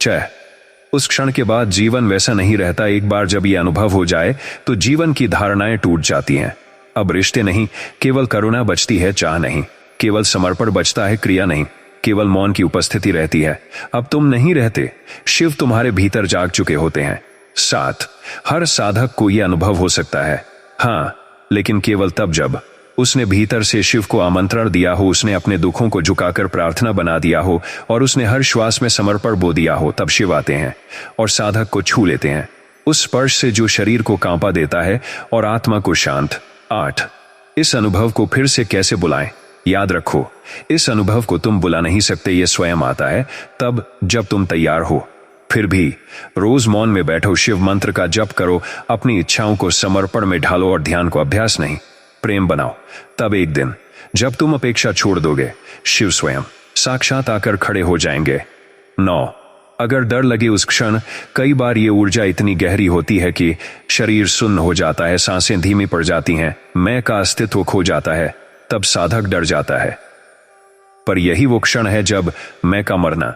6, उस क्षण के बाद जीवन वैसा नहीं रहता। एक बार जब यह अनुभव हो जाए तो जीवन की धारणाएं टूट जाती हैं। अब रिश्ते नहीं, केवल करुणा बचती है, चाह नहीं, केवल समर्पण बचता है, क्रिया नहीं, केवल मौन की उपस्थिति रहती है। अब तुम नहीं रहते, शिव तुम्हारे भीतर जाग चुके होते हैं। 7, हर साधक को यह अनुभव हो सकता है, हाँ, लेकिन केवल तब जब उसने भीतर से शिव को आमंत्रण दिया हो, उसने अपने दुखों को झुकाकर प्रार्थना बना दिया हो और उसने हर श्वास में समर्पण बो दिया हो। तब शिव आते हैं और साधक को छू लेते हैं, उस स्पर्श से जो शरीर को कांपा देता है और आत्मा को शांत। 8, इस अनुभव को फिर से कैसे बुलाएं? याद रखो, इस अनुभव को तुम बुला नहीं सकते, यह स्वयं आता है तब जब तुम तैयार हो। फिर भी रोज मौन में बैठो, शिव मंत्र का जप करो, अपनी इच्छाओं को समर्पण में ढालो और ध्यान को अभ्यास नहीं प्रेम बनाओ। तब एक दिन जब तुम अपेक्षा छोड़ दोगे, शिव स्वयं साक्षात आकर खड़े हो जाएंगे। 9 अगर डर लगे उस क्षण, कई बार ये ऊर्जा इतनी गहरी होती है कि शरीर सुन्न हो जाता है, सांसें धीमी पड़ जाती हैं, मैं का अस्तित्व खो जाता है। तब साधक डर जाता है, पर यही वो क्षण है जब मैं का मरना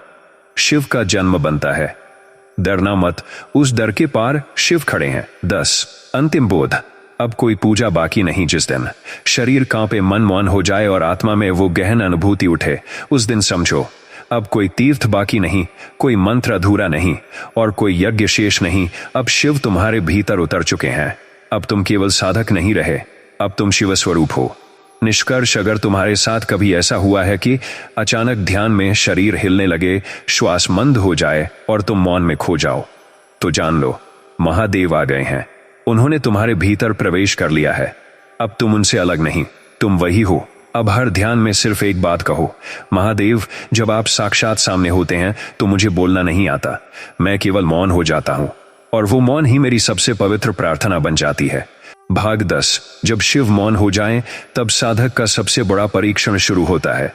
शिव का जन्म बनता है। डरना मत, उस डर के पार शिव खड़े हैं। 10 अंतिम बोध। अब कोई पूजा बाकी नहीं। जिस दिन शरीर कांपे, मन मौन हो जाए और आत्मा में वो गहन अनुभूति उठे, उस दिन समझो अब कोई तीर्थ बाकी नहीं, कोई मंत्र अधूरा नहीं और कोई यज्ञ शेष नहीं। अब शिव तुम्हारे भीतर उतर चुके हैं। अब तुम केवल साधक नहीं रहे, अब तुम शिव स्वरूप हो। निष्कर्ष, अगर तुम्हारे साथ कभी ऐसा हुआ है कि अचानक ध्यान में शरीर हिलने लगे, श्वास मंद हो जाए और तुम मौन में खो जाओ, तो जान लो महादेव आ गए हैं। उन्होंने तुम्हारे भीतर प्रवेश कर लिया है। अब तुम उनसे अलग नहीं, तुम वही हो। अब हर ध्यान में सिर्फ एक बात कहो, महादेव, जब आप साक्षात सामने होते हैं तो मुझे बोलना नहीं आता, मैं केवल मौन हो जाता हूं और वो मौन ही मेरी सबसे पवित्र प्रार्थना बन जाती है। भाग 10। जब शिव मौन हो जाएं, तब साधक का सबसे बड़ा परीक्षण शुरू होता है।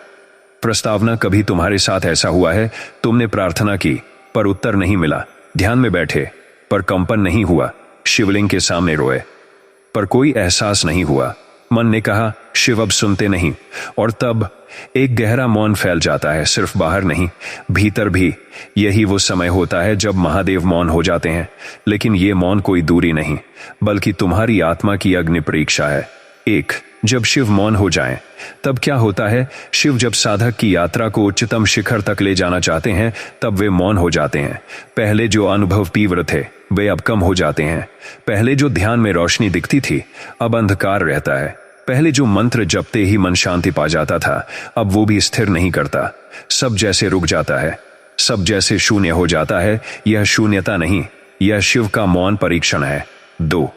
प्रस्तावना, कभी तुम्हारे साथ ऐसा हुआ है, तुमने प्रार्थना की पर उत्तर नहीं मिला, ध्यान में बैठे पर कंपन नहीं हुआ, शिवलिंग के सामने रोए पर कोई एहसास नहीं हुआ, मन ने कहा शिव अब सुनते नहीं, और तब एक गहरा मौन फैल जाता है, सिर्फ बाहर नहीं भीतर भी। यही वो समय होता है जब महादेव मौन हो जाते हैं। लेकिन ये मौन कोई दूरी नहीं, बल्कि तुम्हारी आत्मा की अग्नि परीक्षा है। 1 जब शिव मौन हो जाएं, तब क्या होता है? शिव जब साधक की यात्रा को उच्चतम शिखर तक ले जाना चाहते हैं, तब वे मौन हो जाते हैं। पहले जो अनुभव तीव्र थे वे अब कम हो जाते हैं। पहले जो ध्यान में रोशनी दिखती थी, अब अंधकार रहता है। पहले जो मंत्र जपते ही मन शांति पा जाता था, अब वो भी स्थिर नहीं करता। सब जैसे रुक जाता है, सब जैसे शून्य हो जाता है। यह शून्यता नहीं, यह शिव का मौन परीक्षण है। 2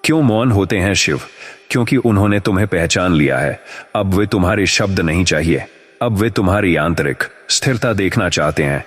क्यों मौन होते हैं शिव? क्योंकि उन्होंने तुम्हें पहचान लिया है। अब वे तुम्हारे शब्द नहीं चाहिए, अब वे तुम्हारी आंतरिक स्थिरता देखना चाहते हैं।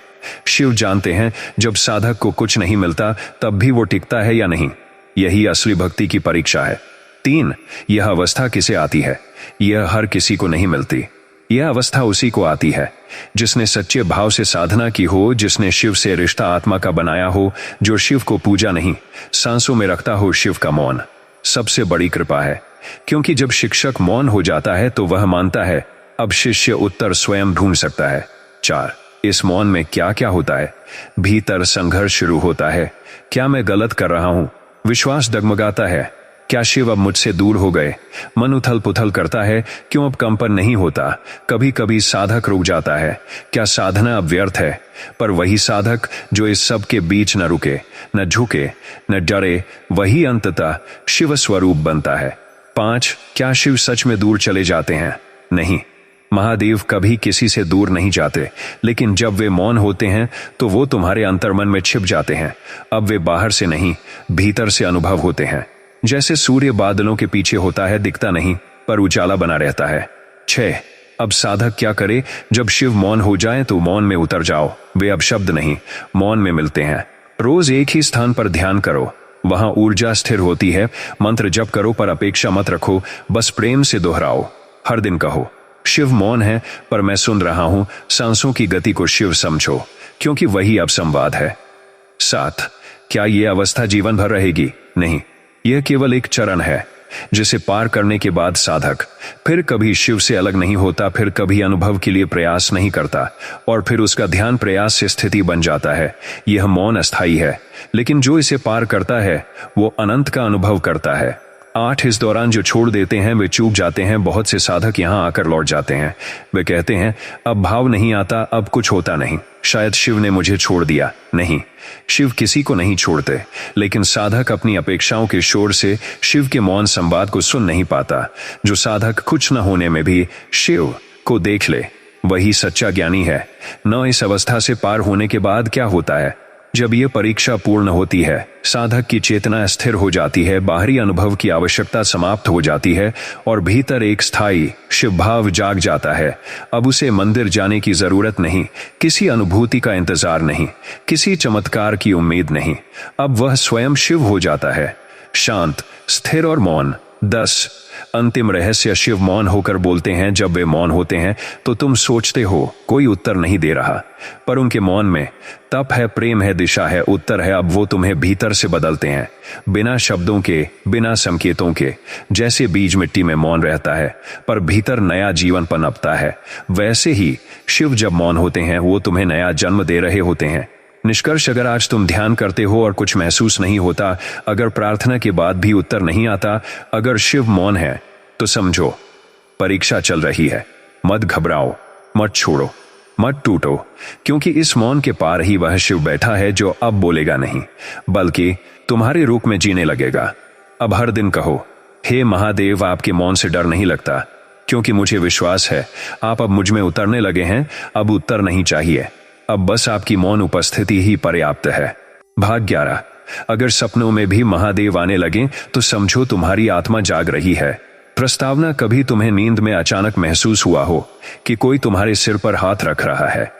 शिव जानते हैं जब साधक को कुछ नहीं मिलता, तब भी वो टिकता है या नहीं। यही असली भक्ति की परीक्षा है। 3 यह अवस्था किसे आती है? यह हर किसी को नहीं मिलती। यह अवस्था उसी को आती है जिसने सच्चे भाव से साधना की हो, जिसने शिव से रिश्ता आत्मा का बनाया हो, जो शिव को पूजा नहीं सांसों में रखता हो। शिव का मौन सबसे बड़ी कृपा है, क्योंकि जब शिक्षक मौन हो जाता है तो वह मानता है अब शिष्य उत्तर स्वयं ढूंढ सकता है। 4 इस मौन में क्या क्या होता है? भीतर संघर्ष शुरू होता है। क्या मैं गलत कर रहा हूं? विश्वास डगमगाता है। क्या शिव अब मुझसे दूर हो गए? मन उथल पुथल करता है। क्यों अब कंपन नहीं होता? कभी कभी साधक रुक जाता है। क्या साधना अब व्यर्थ है? पर वही साधक जो इस सब के बीच न रुके, न झुके, न डरे, वही अंततः शिव स्वरूप बनता है। 5 क्या शिव सच में दूर चले जाते हैं? नहीं, महादेव कभी किसी से दूर नहीं जाते, लेकिन जब वे मौन होते हैं तो वो तुम्हारे अंतर्मन में छिप जाते हैं। अब वे बाहर से नहीं, भीतर से अनुभव होते हैं। जैसे सूर्य बादलों के पीछे होता है, दिखता नहीं पर उजाला बना रहता है। 6 अब साधक क्या करे? जब शिव मौन हो जाए तो मौन में उतर जाओ। वे अब शब्द नहीं, मौन में मिलते हैं। रोज एक ही स्थान पर ध्यान करो, वहां ऊर्जा स्थिर होती है। मंत्र जप करो पर अपेक्षा मत रखो, बस प्रेम से दोहराओ। हर दिन कहो शिव मौन है पर मैं सुन रहा हूं। सांसों की गति को शिव समझो, क्योंकि वही अब संवाद है। 7 क्या यह अवस्था जीवन भर रहेगी? नहीं, यह केवल एक चरण है जिसे पार करने के बाद साधक फिर कभी शिव से अलग नहीं होता, फिर कभी अनुभव के लिए प्रयास नहीं करता, और फिर उसका ध्यान प्रयास से स्थिति बन जाता है। यह मौन अस्थायी है, लेकिन जो इसे पार करता है वो अनंत का अनुभव करता है। 8 इस दौरान जो छोड़ देते हैं वे चूक जाते हैं। बहुत से साधक यहां आकर लौट जाते हैं। वे कहते हैं अब भाव नहीं आता, अब कुछ होता नहीं, शायद शिव ने मुझे छोड़ दिया। नहीं, शिव किसी को नहीं छोड़ते, लेकिन साधक अपनी अपेक्षाओं के शोर से शिव के मौन संवाद को सुन नहीं पाता। जो साधक कुछ न होने में भी शिव को देख ले, वही सच्चा ज्ञानी है। 9 इस अवस्था से पार होने के बाद क्या होता है? जब ये परीक्षा पूर्ण होती है, साधक की चेतना स्थिर हो जाती है, बाहरी अनुभव की आवश्यकता समाप्त हो जाती है और भीतर एक स्थायी शिव भाव जाग जाता है। अब उसे मंदिर जाने की जरूरत नहीं, किसी अनुभूति का इंतजार नहीं, किसी चमत्कार की उम्मीद नहीं। अब वह स्वयं शिव हो जाता है, शांत, स्थिर और मौन। 10 अंतिम रहस्य। शिव मौन होकर बोलते हैं। जब वे मौन होते हैं तो तुम सोचते हो कोई उत्तर नहीं दे रहा, पर उनके मौन में तप है, प्रेम है, दिशा है, उत्तर है। अब वो तुम्हें भीतर से बदलते हैं, बिना शब्दों के, बिना संकेतों के। जैसे बीज मिट्टी में मौन रहता है पर भीतर नया जीवन पनपता है, वैसे ही शिव जब मौन होते हैं वो तुम्हें नया जन्म दे रहे होते हैं। निष्कर्ष, अगर आज तुम ध्यान करते हो और कुछ महसूस नहीं होता, अगर प्रार्थना के बाद भी उत्तर नहीं आता, अगर शिव मौन है, तो समझो परीक्षा चल रही है। मत घबराओ, मत छोड़ो, मत टूटो, क्योंकि इस मौन के पार ही वह शिव बैठा है जो अब बोलेगा नहीं, बल्कि तुम्हारे रूप में जीने लगेगा। अब हर दिन कहो, हे महादेव, आपके मौन से डर नहीं लगता, क्योंकि मुझे विश्वास है आप अब मुझ में उतरने लगे हैं। अब उत्तर नहीं चाहिए, अब बस आपकी मौन उपस्थिति ही पर्याप्त है। भाग 11। अगर सपनों में भी महादेव आने लगे तो समझो तुम्हारी आत्मा जाग रही है। प्रस्तावना, कभी तुम्हें नींद में अचानक महसूस हुआ हो कि कोई तुम्हारे सिर पर हाथ रख रहा है?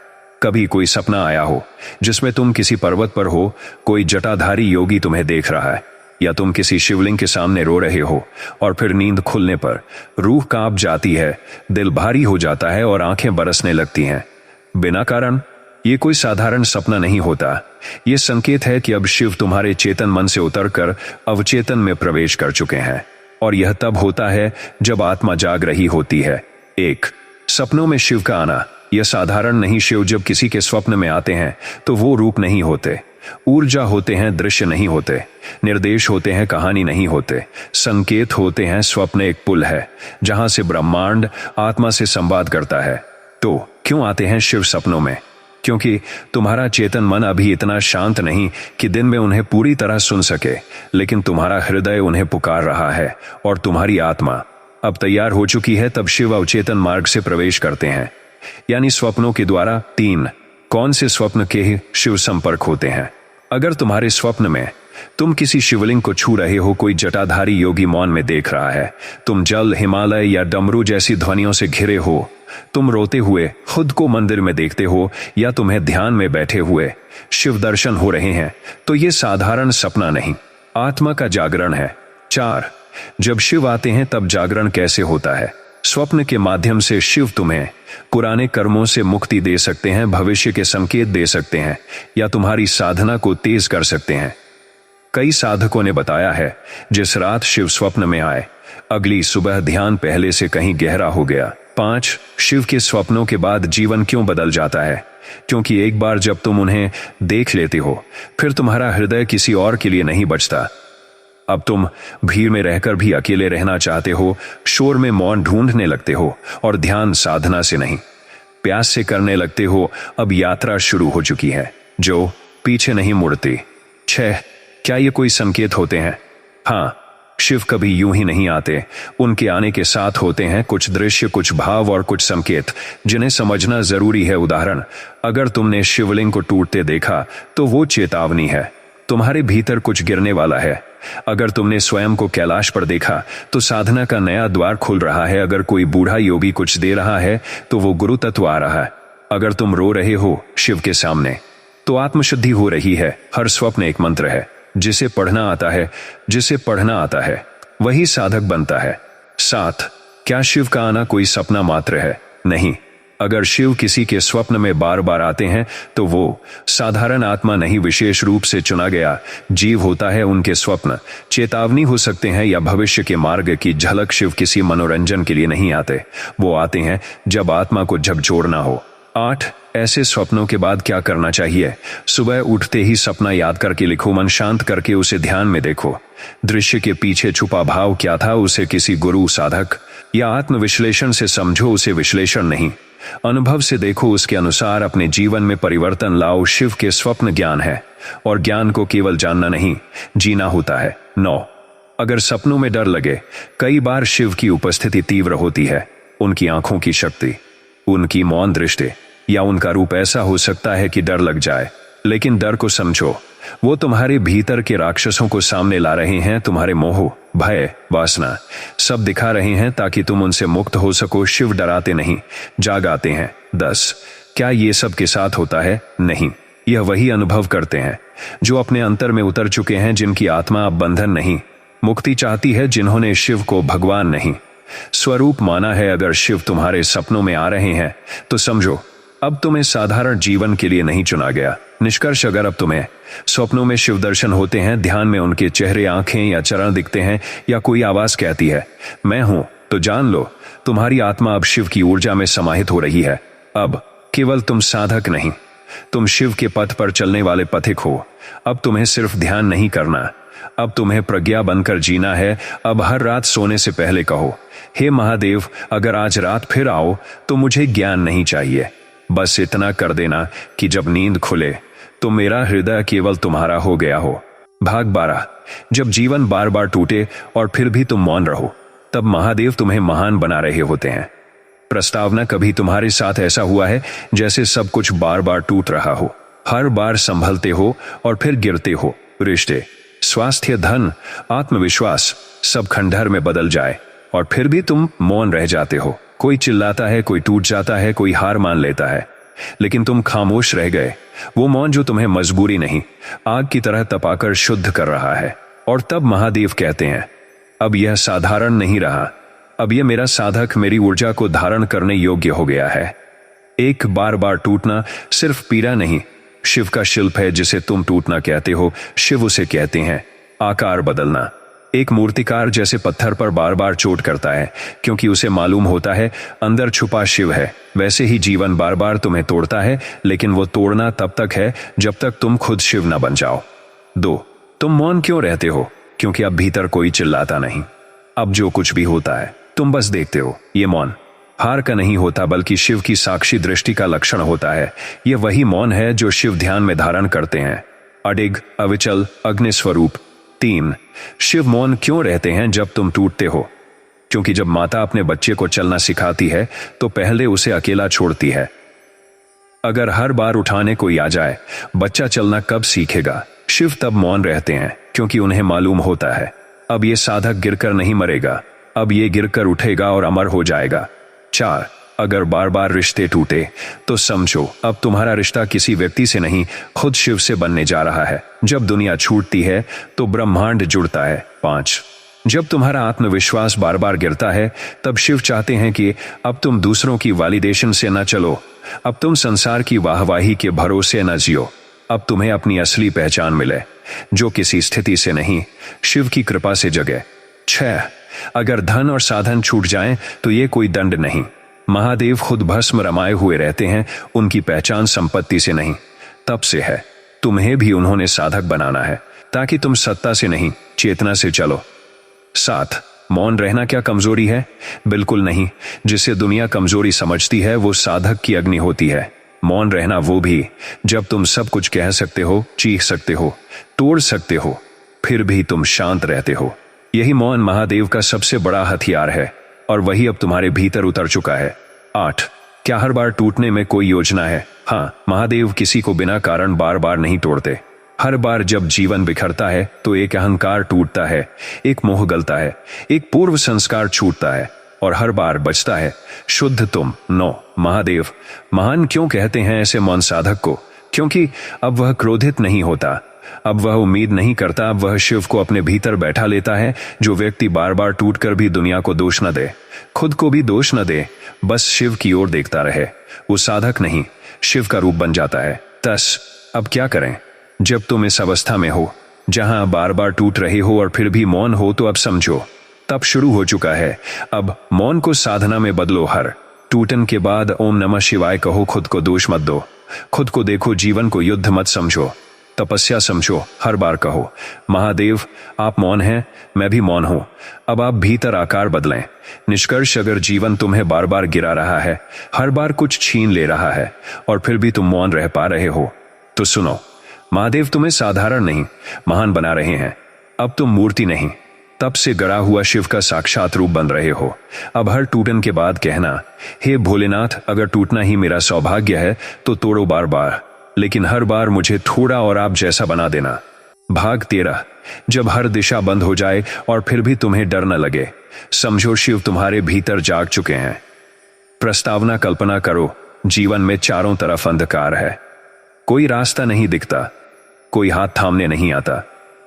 कभी कोई सपना आया हो जिसमें तुम किसी पर्वत पर हो, कोई जटाधारी योगी तुम्हें देख रहा है, या तुम किसी शिवलिंग के सामने रो रहे हो और फिर नींद खुलने पर रूह कांप जाती है, दिल भारी हो जाता है और आंखें बरसने लगती हैं बिना कारण? ये कोई साधारण सपना नहीं होता। ये संकेत है कि अब शिव तुम्हारे चेतन मन से उतरकर अवचेतन में प्रवेश कर चुके हैं, और यह तब होता है जब आत्मा जाग रही होती है। 1 सपनों में शिव का आना। यह साधारण नहीं। शिव जब किसी के स्वप्न में आते हैं तो वो रूप नहीं होते, ऊर्जा होते हैं, दृश्य नहीं होते, निर्देश होते हैं, कहानी नहीं होते, संकेत होते हैं। स्वप्न एक पुल है जहां से ब्रह्मांड आत्मा से संवाद करता है। तो क्यों आते हैं शिव सपनों में? क्योंकि तुम्हारा चेतन मन अभी इतना शांत नहीं कि दिन में उन्हें पूरी तरह सुन सके, लेकिन तुम्हारा हृदय उन्हें पुकार रहा है और तुम्हारी आत्मा अब तैयार हो चुकी है। तब शिव अवचेतन मार्ग से प्रवेश करते हैं, यानी स्वप्नों के द्वारा। 3 कौन से स्वप्न के शिव संपर्क होते हैं? अगर तुम्हारे स्वप्न में तुम किसी शिवलिंग को छू रहे हो, कोई जटाधारी योगी मौन में देख रहा है, तुम जल, हिमालय या डमरू जैसी ध्वनियों से घिरे हो, तुम रोते हुए खुद को मंदिर में देखते हो, या तुम्हें ध्यान में बैठे हुए शिव दर्शन हो रहे हैं, तो ये साधारण सपना नहीं, आत्मा का जागरण है। 4 जब शिव आते हैं तब जागरण कैसे होता है? स्वप्न के माध्यम से शिव तुम्हें पुराने कर्मों से मुक्ति दे सकते हैं, भविष्य के संकेत दे सकते हैं, या तुम्हारी साधना को तेज कर सकते हैं। कई साधकों ने बताया है, जिस रात शिव स्वप्न में आए, अगली सुबह ध्यान पहले से कहीं गहरा हो गया। 5 शिव के स्वप्नों के बाद जीवन क्यों बदल जाता है? क्योंकि एक बार जब तुम उन्हें देख लेते हो, फिर तुम्हारा हृदय किसी और के लिए नहीं बचता। अब तुम भीड़ में रहकर भी अकेले रहना चाहते हो, शोर में मौन ढूंढने लगते हो, और ध्यान साधना से नहीं, प्यास से करने लगते हो। अब यात्रा शुरू हो चुकी है जो पीछे नहीं मुड़ती। 6 क्या ये कोई संकेत होते हैं? हाँ, शिव कभी यूं ही नहीं आते, उनके आने के साथ होते हैं कुछ दृश्य, कुछ भाव और कुछ संकेत, जिन्हें समझना जरूरी है। उदाहरण, अगर तुमने शिवलिंग को टूटते देखा तो वो चेतावनी है, तुम्हारे भीतर कुछ गिरने वाला है। अगर तुमने स्वयं को कैलाश पर देखा तो साधना का नया द्वार खुल रहा है। अगर कोई बूढ़ा योगी कुछ दे रहा है तो वो गुरु तत्व आ रहा है। अगर तुम रो रहे हो शिव के सामने तो आत्मशुद्धि हो रही है। हर स्वप्न एक मंत्र है, जिसे पढ़ना आता है वही साधक बनता है। 7 क्या शिव का आना कोई सपना मात्र है? नहीं। अगर शिव किसी के स्वप्न में बार बार आते हैं तो वो साधारण आत्मा नहीं, विशेष रूप से चुना गया जीव होता है। उनके स्वप्न चेतावनी हो सकते हैं या भविष्य के मार्ग की झलक। शिव किसी मनोरंजन के लिए नहीं आते, वो आते हैं जब आत्मा को झकझोरना हो। 8 ऐसे स्वप्नों के बाद क्या करना चाहिए? सुबह उठते ही सपना याद करके लिखो, मन शांत करके उसे ध्यान में देखो। दृश्य के पीछे छुपा भाव क्या था, उसे किसी गुरु, साधक या आत्मविश्लेषण से समझो, उसे विश्लेषण नहीं, अनुभव से देखो। उसके अनुसार अपने जीवन में परिवर्तन लाओ। शिव के स्वप्न ज्ञान है, और ज्ञान को केवल जानना नहीं, जीना होता है। 9 अगर सपनों में डर लगे, कई बार शिव की उपस्थिति तीव्र होती है। उनकी आंखों की शक्ति, उनकी मौन दृष्टि या उनका रूप ऐसा हो सकता है कि डर लग जाए। लेकिन डर को समझो, वो तुम्हारे भीतर के राक्षसों को सामने ला रहे हैं। तुम्हारे मोह, भय, वासना सब दिखा रहे हैं ताकि तुम उनसे मुक्त हो सको। शिव डराते नहीं, जागाते हैं। 10 क्या ये सब के साथ होता है? नहीं, यह वही अनुभव करते हैं जो अपने अंतर में उतर चुके हैं, जिनकी आत्मा अब बंधन नहीं, मुक्ति चाहती है, जिन्होंने शिव को भगवान नहीं, स्वरूप माना है। अगर शिव तुम्हारे सपनों में आ रहे हैं तो समझो अब तुम्हें साधारण जीवन के लिए नहीं चुना गया। निष्कर्ष, अगर अब तुम्हें स्वप्नों में शिव दर्शन होते हैं, ध्यान में उनके चेहरे, आंखें या चरण दिखते हैं, या कोई आवाज कहती है मैं हूं, तो जान लो तुम्हारी आत्मा अब शिव की ऊर्जा में समाहित हो रही है। अब केवल तुम साधक नहीं, तुम शिव के पथ पर चलने वाले पथिक हो। अब तुम्हें सिर्फ ध्यान नहीं करना, अब तुम्हें प्रज्ञा बनकर जीना है। अब हर रात सोने से पहले कहो, हे महादेव, अगर आज रात फिर आओ तो मुझे ज्ञान नहीं चाहिए, बस इतना कर देना कि जब नींद खुले तो मेरा हृदय केवल तुम्हारा हो गया हो। भाग 12 जब जीवन बार बार टूटे और फिर भी तुम मौन रहो, तब महादेव तुम्हें महान बना रहे होते हैं। प्रस्तावना, कभी तुम्हारे साथ ऐसा हुआ है जैसे सब कुछ बार बार टूट रहा हो, हर बार संभलते हो और फिर गिरते हो। रिश्ते, स्वास्थ्य, धन, आत्मविश्वास सब खंडहर में बदल जाए और फिर भी तुम मौन रह जाते हो। कोई चिल्लाता है, कोई टूट जाता है, कोई हार मान लेता है, लेकिन तुम खामोश रह गए। वो मौन जो तुम्हें मजबूरी नहीं, आग की तरह तपाकर शुद्ध कर रहा है। और तब महादेव कहते हैं, अब यह साधारण नहीं रहा, अब यह मेरा साधक मेरी ऊर्जा को धारण करने योग्य हो गया है। एक बार बार टूटना सिर्फ पीड़ा नहीं, शिव का शिल्प है जिसे तुम टूटना कहते हो। शिव उसे कहते हैं आकार बदलना। एक मूर्तिकार जैसे पत्थर पर बार बार चोट करता है क्योंकि उसे मालूम होता है अंदर छुपा शिव है, वैसे ही जीवन बार बार तुम्हें तोड़ता है, लेकिन वो तोड़ना तब तक है जब तक तुम खुद शिव न बन जाओ। 2 तुम मौन क्यों रहते हो? क्योंकि अब भीतर कोई चिल्लाता नहीं। अब जो कुछ भी होता है तुम बस देखते हो। ये मौन हार का नहीं होता, बल्कि शिव की साक्षी दृष्टि का लक्षण होता है। यह वही मौन है जो शिव ध्यान में धारण करते हैं। अडिग, अविचल, अग्नि स्वरूप। 3 शिव मौन क्यों रहते हैं जब तुम टूटते हो? क्योंकि जब माता अपने बच्चे को चलना सिखाती है तो पहले उसे अकेला छोड़ती है। अगर हर बार उठाने कोई आ जाए, बच्चा चलना कब सीखेगा? शिव तब मौन रहते हैं क्योंकि उन्हें मालूम होता है अब ये साधक गिरकर नहीं मरेगा, अब ये गिरकर उठेगा और अमर हो जाएगा। 4 अगर बार बार रिश्ते टूटे तो समझो अब तुम्हारा रिश्ता किसी व्यक्ति से नहीं, खुद शिव से बनने जा रहा है। जब दुनिया छूटती है तो ब्रह्मांड जुड़ता है। 5 जब तुम्हारा आत्मविश्वास बार बार गिरता है, तब शिव चाहते हैं कि अब तुम दूसरों की वैलिडेशन से न चलो, अब तुम संसार की वाहवाही के भरोसे न जियो, अब तुम्हें अपनी असली पहचान मिले जो किसी स्थिति से नहीं, शिव की कृपा से जगे। 6 अगर धन और साधन छूट जाएं तो ये कोई दंड नहीं, महादेव खुद भस्म रमाए हुए रहते हैं। उनकी पहचान संपत्ति से नहीं, तब से है। तुम्हें भी उन्होंने साधक बनाना है ताकि तुम सत्ता से नहीं, चेतना से चलो। 7 मौन रहना क्या कमजोरी है? बिल्कुल नहीं। जिसे दुनिया कमजोरी समझती है वो साधक की अग्नि होती है। मौन रहना वो भी जब तुम सब कुछ कह सकते हो, चीख सकते हो, तोड़ सकते हो, फिर भी तुम शांत रहते हो। यही मौन महादेव का सबसे बड़ा हथियार है और वही अब तुम्हारे भीतर उतर चुका है। 8 क्या हर बार टूटने में कोई योजना है? हाँ, महादेव किसी को बिना कारण बार बार नहीं तोड़ते। हर बार जब जीवन बिखरता है तो एक अहंकार टूटता है, एक मोह गलता है, एक पूर्व संस्कार छूटता है और हर बार बचता है शुद्ध तुम। 9 महादेव महान क्यों कहते हैं ऐसे मौन साधक को? क्योंकि अब वह क्रोधित नहीं होता, अब वह उम्मीद नहीं करता, अब वह शिव को अपने भीतर बैठा लेता है। जो व्यक्ति बार बार टूटकर भी दुनिया को दोष न दे, खुद को भी दोष न दे, बस शिव की ओर देखता रहे, वो साधक नहीं, शिव का रूप बन जाता है। 10 अब क्या करें? जब तुम इस अवस्था में हो जहां बार बार टूट रहे हो और फिर भी मौन हो, तो अब समझो तब शुरू हो चुका है। अब मौन को साधना में बदलो। हर टूटन के बाद ओम नमः शिवाय कहो, खुद को दोष मत दो, खुद को देखो, जीवन को युद्ध मत समझो, तपस्या समझो। हर बार कहो महादेव आप मौन हैं, मैं भी मौन हूं, अब आप भीतर आकार बदलें। निष्कर्ष, अगर जीवन तुम्हें बार बार गिरा रहा है, हर बार कुछ छीन ले रहा है और फिर भी तुम मौन रह पा रहे हो, तो सुनो, महादेव तुम्हें साधारण नहीं महान बना रहे हैं। अब तुम मूर्ति नहीं, तब से गड़ा हुआ शिव का साक्षात रूप बन रहे हो। अब हर टूटन के बाद कहना, हे भोलेनाथ, अगर टूटना ही मेरा सौभाग्य है तो तोड़ो बार बार, लेकिन हर बार मुझे थोड़ा और आप जैसा बना देना। भाग 13। जब हर दिशा बंद हो जाए और फिर भी तुम्हें डर न लगे, समझो शिव तुम्हारे भीतर जाग चुके हैं। प्रस्तावना कल्पना करो, जीवन में चारों तरफ अंधकार है। कोई रास्ता नहीं दिखता, कोई हाथ थामने नहीं आता,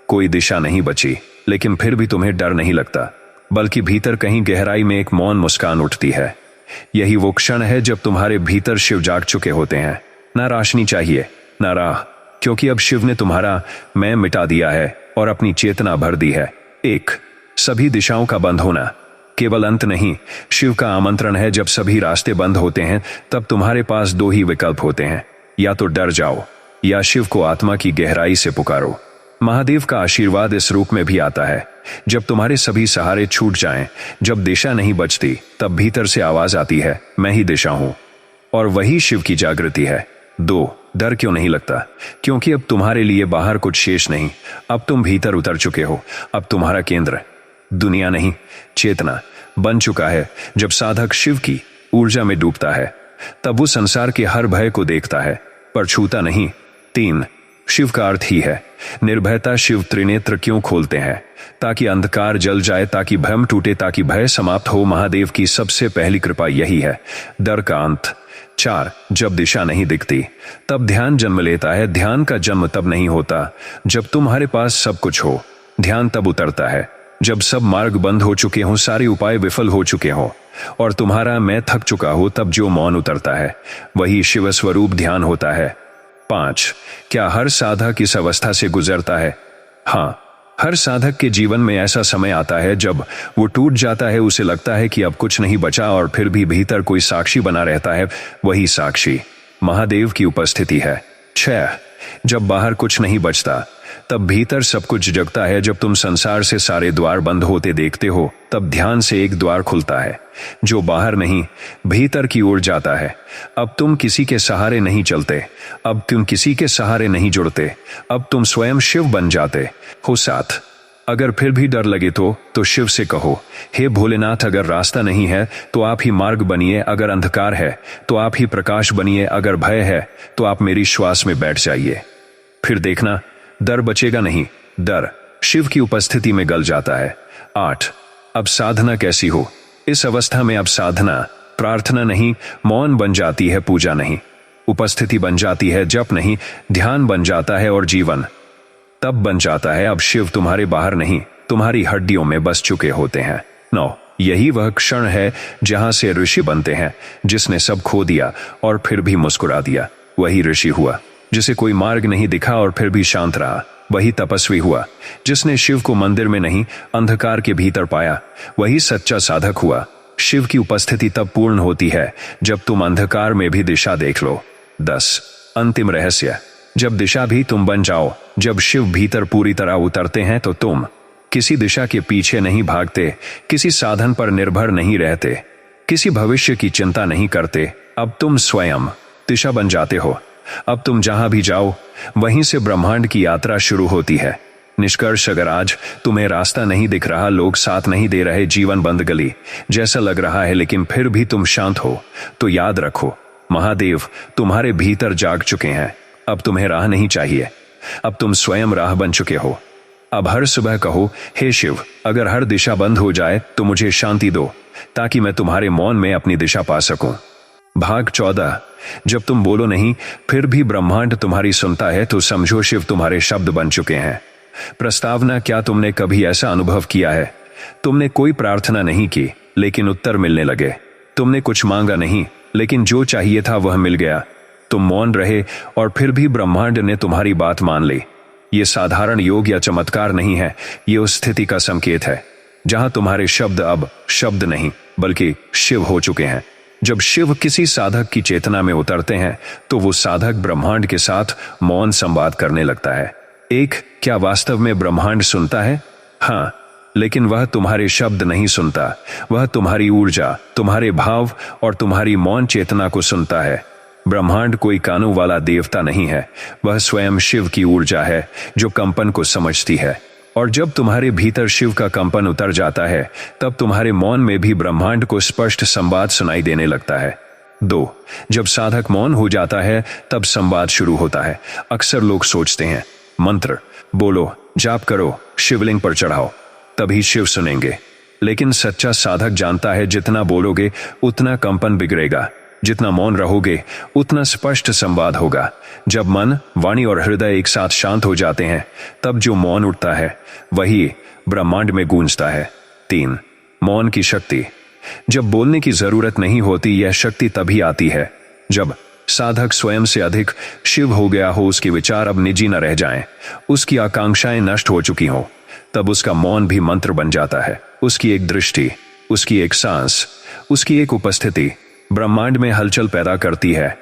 कोई दिशा नहीं बची, लेकिन फिर भी तुम्हें डर नहीं लगता, बल्कि भीतर कहीं गहराई में एक मौन मुस्कान उठती है। यही वो क्षण है जब तुम्हारे भीतर शिव जाग चुके होते हैं। ना रोशनी चाहिए, ना राह, क्योंकि अब शिव ने तुम्हारा मैं मिटा दिया है और अपनी चेतना भर दी है। एक, सभी दिशाओं का बंद होना केवल अंत नहीं, शिव का आमंत्रण है। जब सभी रास्ते बंद होते हैं तब तुम्हारे पास दो ही विकल्प होते हैं, या तो डर जाओ या शिव को आत्मा की गहराई से पुकारो। महादेव का आशीर्वाद इस रूप में भी आता है। जब तुम्हारे सभी सहारे छूट जाएं, जब दिशा नहीं बचती, तब भीतर से आवाज आती है, मैं ही दिशा हूं। और वही शिव की जागृति है। 2, डर क्यों नहीं लगता? क्योंकि अब तुम्हारे लिए बाहर कुछ शेष नहीं, अब तुम भीतर उतर चुके हो। अब तुम्हारा केंद्र दुनिया नहीं, चेतना बन चुका है। जब साधक शिव की ऊर्जा में डूबता है, तब वो संसार के हर भय को देखता है, पर छूता नहीं। 3, शिव का अर्थ ही है निर्भयता। शिव त्रिनेत्र क्यों खोलते हैं? ताकि अंधकार जल जाए, ताकि भ्रम टूटे, ताकि भय समाप्त हो। महादेव की सबसे पहली कृपा यही है, डर का अंत। 4, जब दिशा नहीं दिखती, तब ध्यान जन्म लेता है। ध्यान का जन्म तब नहीं होता जब तुम्हारे पास सब कुछ हो, ध्यान तब उतरता है जब सब मार्ग बंद हो चुके हों, सारे उपाय विफल हो चुके हों और तुम्हारा मैं थक चुका हो। तब जो मौन उतरता है वही शिव स्वरूप ध्यान होता है। 5, क्या हर साधक इस अवस्था से गुजरता है? हाँ, हर साधक के जीवन में ऐसा समय आता है जब वो टूट जाता है, उसे लगता है कि अब कुछ नहीं बचा, और फिर भी भीतर कोई साक्षी बना रहता है। वही साक्षी महादेव की उपस्थिति है। 6, जब बाहर कुछ नहीं बचता, तब भीतर सब कुछ जगता है। जब तुम संसार से सारे द्वार बंद होते देखते हो, तब ध्यान से एक द्वार खुलता है जो बाहर नहीं, भीतर की ओर जाता है। अब तुम किसी के सहारे नहीं चलते, अब तुम किसी के सहारे नहीं जुड़ते, अब तुम स्वयं शिव बन जाते हो। 7, अगर फिर भी डर लगे तो शिव से कहो, हे भोलेनाथ, अगर रास्ता नहीं है तो आप ही मार्ग बनिए, अगर अंधकार है तो आप ही प्रकाश बनिए, अगर भय है तो आप मेरी श्वास में बैठ जाइए। फिर देखना, डर बचेगा नहीं, डर शिव की उपस्थिति में गल जाता है। 8, अब साधना कैसी हो? इस अवस्था में अब साधना प्रार्थना नहीं, मौन बन जाती है, पूजा नहीं, उपस्थिति बन जाती है, जप नहीं, ध्यान बन जाता है, और जीवन तब बन जाता है। अब शिव तुम्हारे बाहर नहीं, तुम्हारी हड्डियों में बस चुके होते हैं। 9, यही वह क्षण है जहां से ऋषि बनते हैं, जिसने सब खो दिया और फिर भी मुस्कुरा दिया। वही ऋषि हुआ जिसे कोई मार्ग नहीं दिखा और फिर भी शांत रहा। वही तपस्वी हुआ जिसने शिव को मंदिर में नहीं, अंधकार के भीतर पाया। वही सच्चा साधक हुआ। शिव की उपस्थिति तब पूर्ण होती है जब तुम अंधकार में भी दिशा देख लो। 10, अंतिम रहस्य, जब दिशा भी तुम बन जाओ, जब शिव भीतर पूरी तरह उतरते हैं, तो तुम किसी दिशा के पीछे नहीं भागते, किसी साधन पर निर्भर नहीं रहते, किसी भविष्य की चिंता नहीं करते। अब तुम स्वयं दिशा बन जाते हो। अब तुम जहां भी जाओ, वहीं से ब्रह्मांड की यात्रा शुरू होती है। निष्कर्ष, अगर आज तुम्हें रास्ता नहीं दिख रहा, लोग साथ नहीं दे रहे, जीवन बंद गली जैसा लग रहा है, लेकिन फिर भी तुम शांत हो, तो याद रखो, महादेव तुम्हारे भीतर जाग चुके हैं। अब तुम्हें राह नहीं चाहिए, अब तुम स्वयं राह बन चुके हो। अब हर सुबह कहो, हे शिव, अगर हर दिशा बंद हो जाए तो मुझे शांति दो, ताकि मैं तुम्हारे मौन में अपनी दिशा पा सकूं। भाग 14, जब तुम बोलो नहीं, फिर भी ब्रह्मांड तुम्हारी सुनता है, तो समझो शिव तुम्हारे शब्द बन चुके हैं। प्रस्तावना, क्या तुमने कभी ऐसा अनुभव किया है? तुमने कोई प्रार्थना नहीं की, लेकिन उत्तर मिलने लगे। तुमने कुछ मांगा नहीं, लेकिन जो चाहिए था वह मिल गया। तुम मौन रहे और फिर भी ब्रह्मांड ने तुम्हारी बात मान ली। यह साधारण योग या चमत्कार नहीं है, यह उस स्थिति का संकेत है जहां तुम्हारे शब्द अब शब्द नहीं, बल्कि शिव हो चुके हैं। जब शिव किसी साधक की चेतना में उतरते हैं, तो वो साधक ब्रह्मांड के साथ मौन संवाद करने लगता है। क्या वास्तव में ब्रह्मांड सुनता है? हाँ, लेकिन वह तुम्हारे शब्द नहीं सुनता, वह तुम्हारी ऊर्जा, तुम्हारे भाव और तुम्हारी मौन चेतना को सुनता है। ब्रह्मांड कोई कानून वाला देवता नहीं है, वह स्वयं शिव की ऊर्जा है जो कंपन को समझती है। और जब तुम्हारे भीतर शिव का कंपन उतर जाता है, तब तुम्हारे मौन में भी ब्रह्मांड को स्पष्ट संवाद सुनाई देने लगता है। 2. जब साधक मौन हो जाता है तब संवाद शुरू होता है। अक्सर लोग सोचते हैं मंत्र बोलो, जाप करो, शिवलिंग पर चढ़ाओ, तभी शिव सुनेंगे। लेकिन सच्चा साधक जानता है जितना बोलोगे उतना कंपन बिगड़ेगा, जितना मौन रहोगे उतना स्पष्ट संवाद होगा। जब मन, वाणी और हृदय एक साथ शांत हो जाते हैं तब जो मौन उठता है वही ब्रह्मांड में गूंजता है। 3. मौन की शक्ति। जब बोलने की जरूरत नहीं होती, यह शक्ति तभी आती है जब साधक स्वयं से अधिक शिव हो गया हो, उसके विचार अब निजी न रह जाएं, उसकी आकांक्षाएं नष्ट हो चुकी हों। तब उसका मौन भी मंत्र बन जाता है। उसकी एक दृष्टि, उसकी एक सांस, उसकी एक उपस्थिति ब्रह्मांड में हलचल पैदा करती है।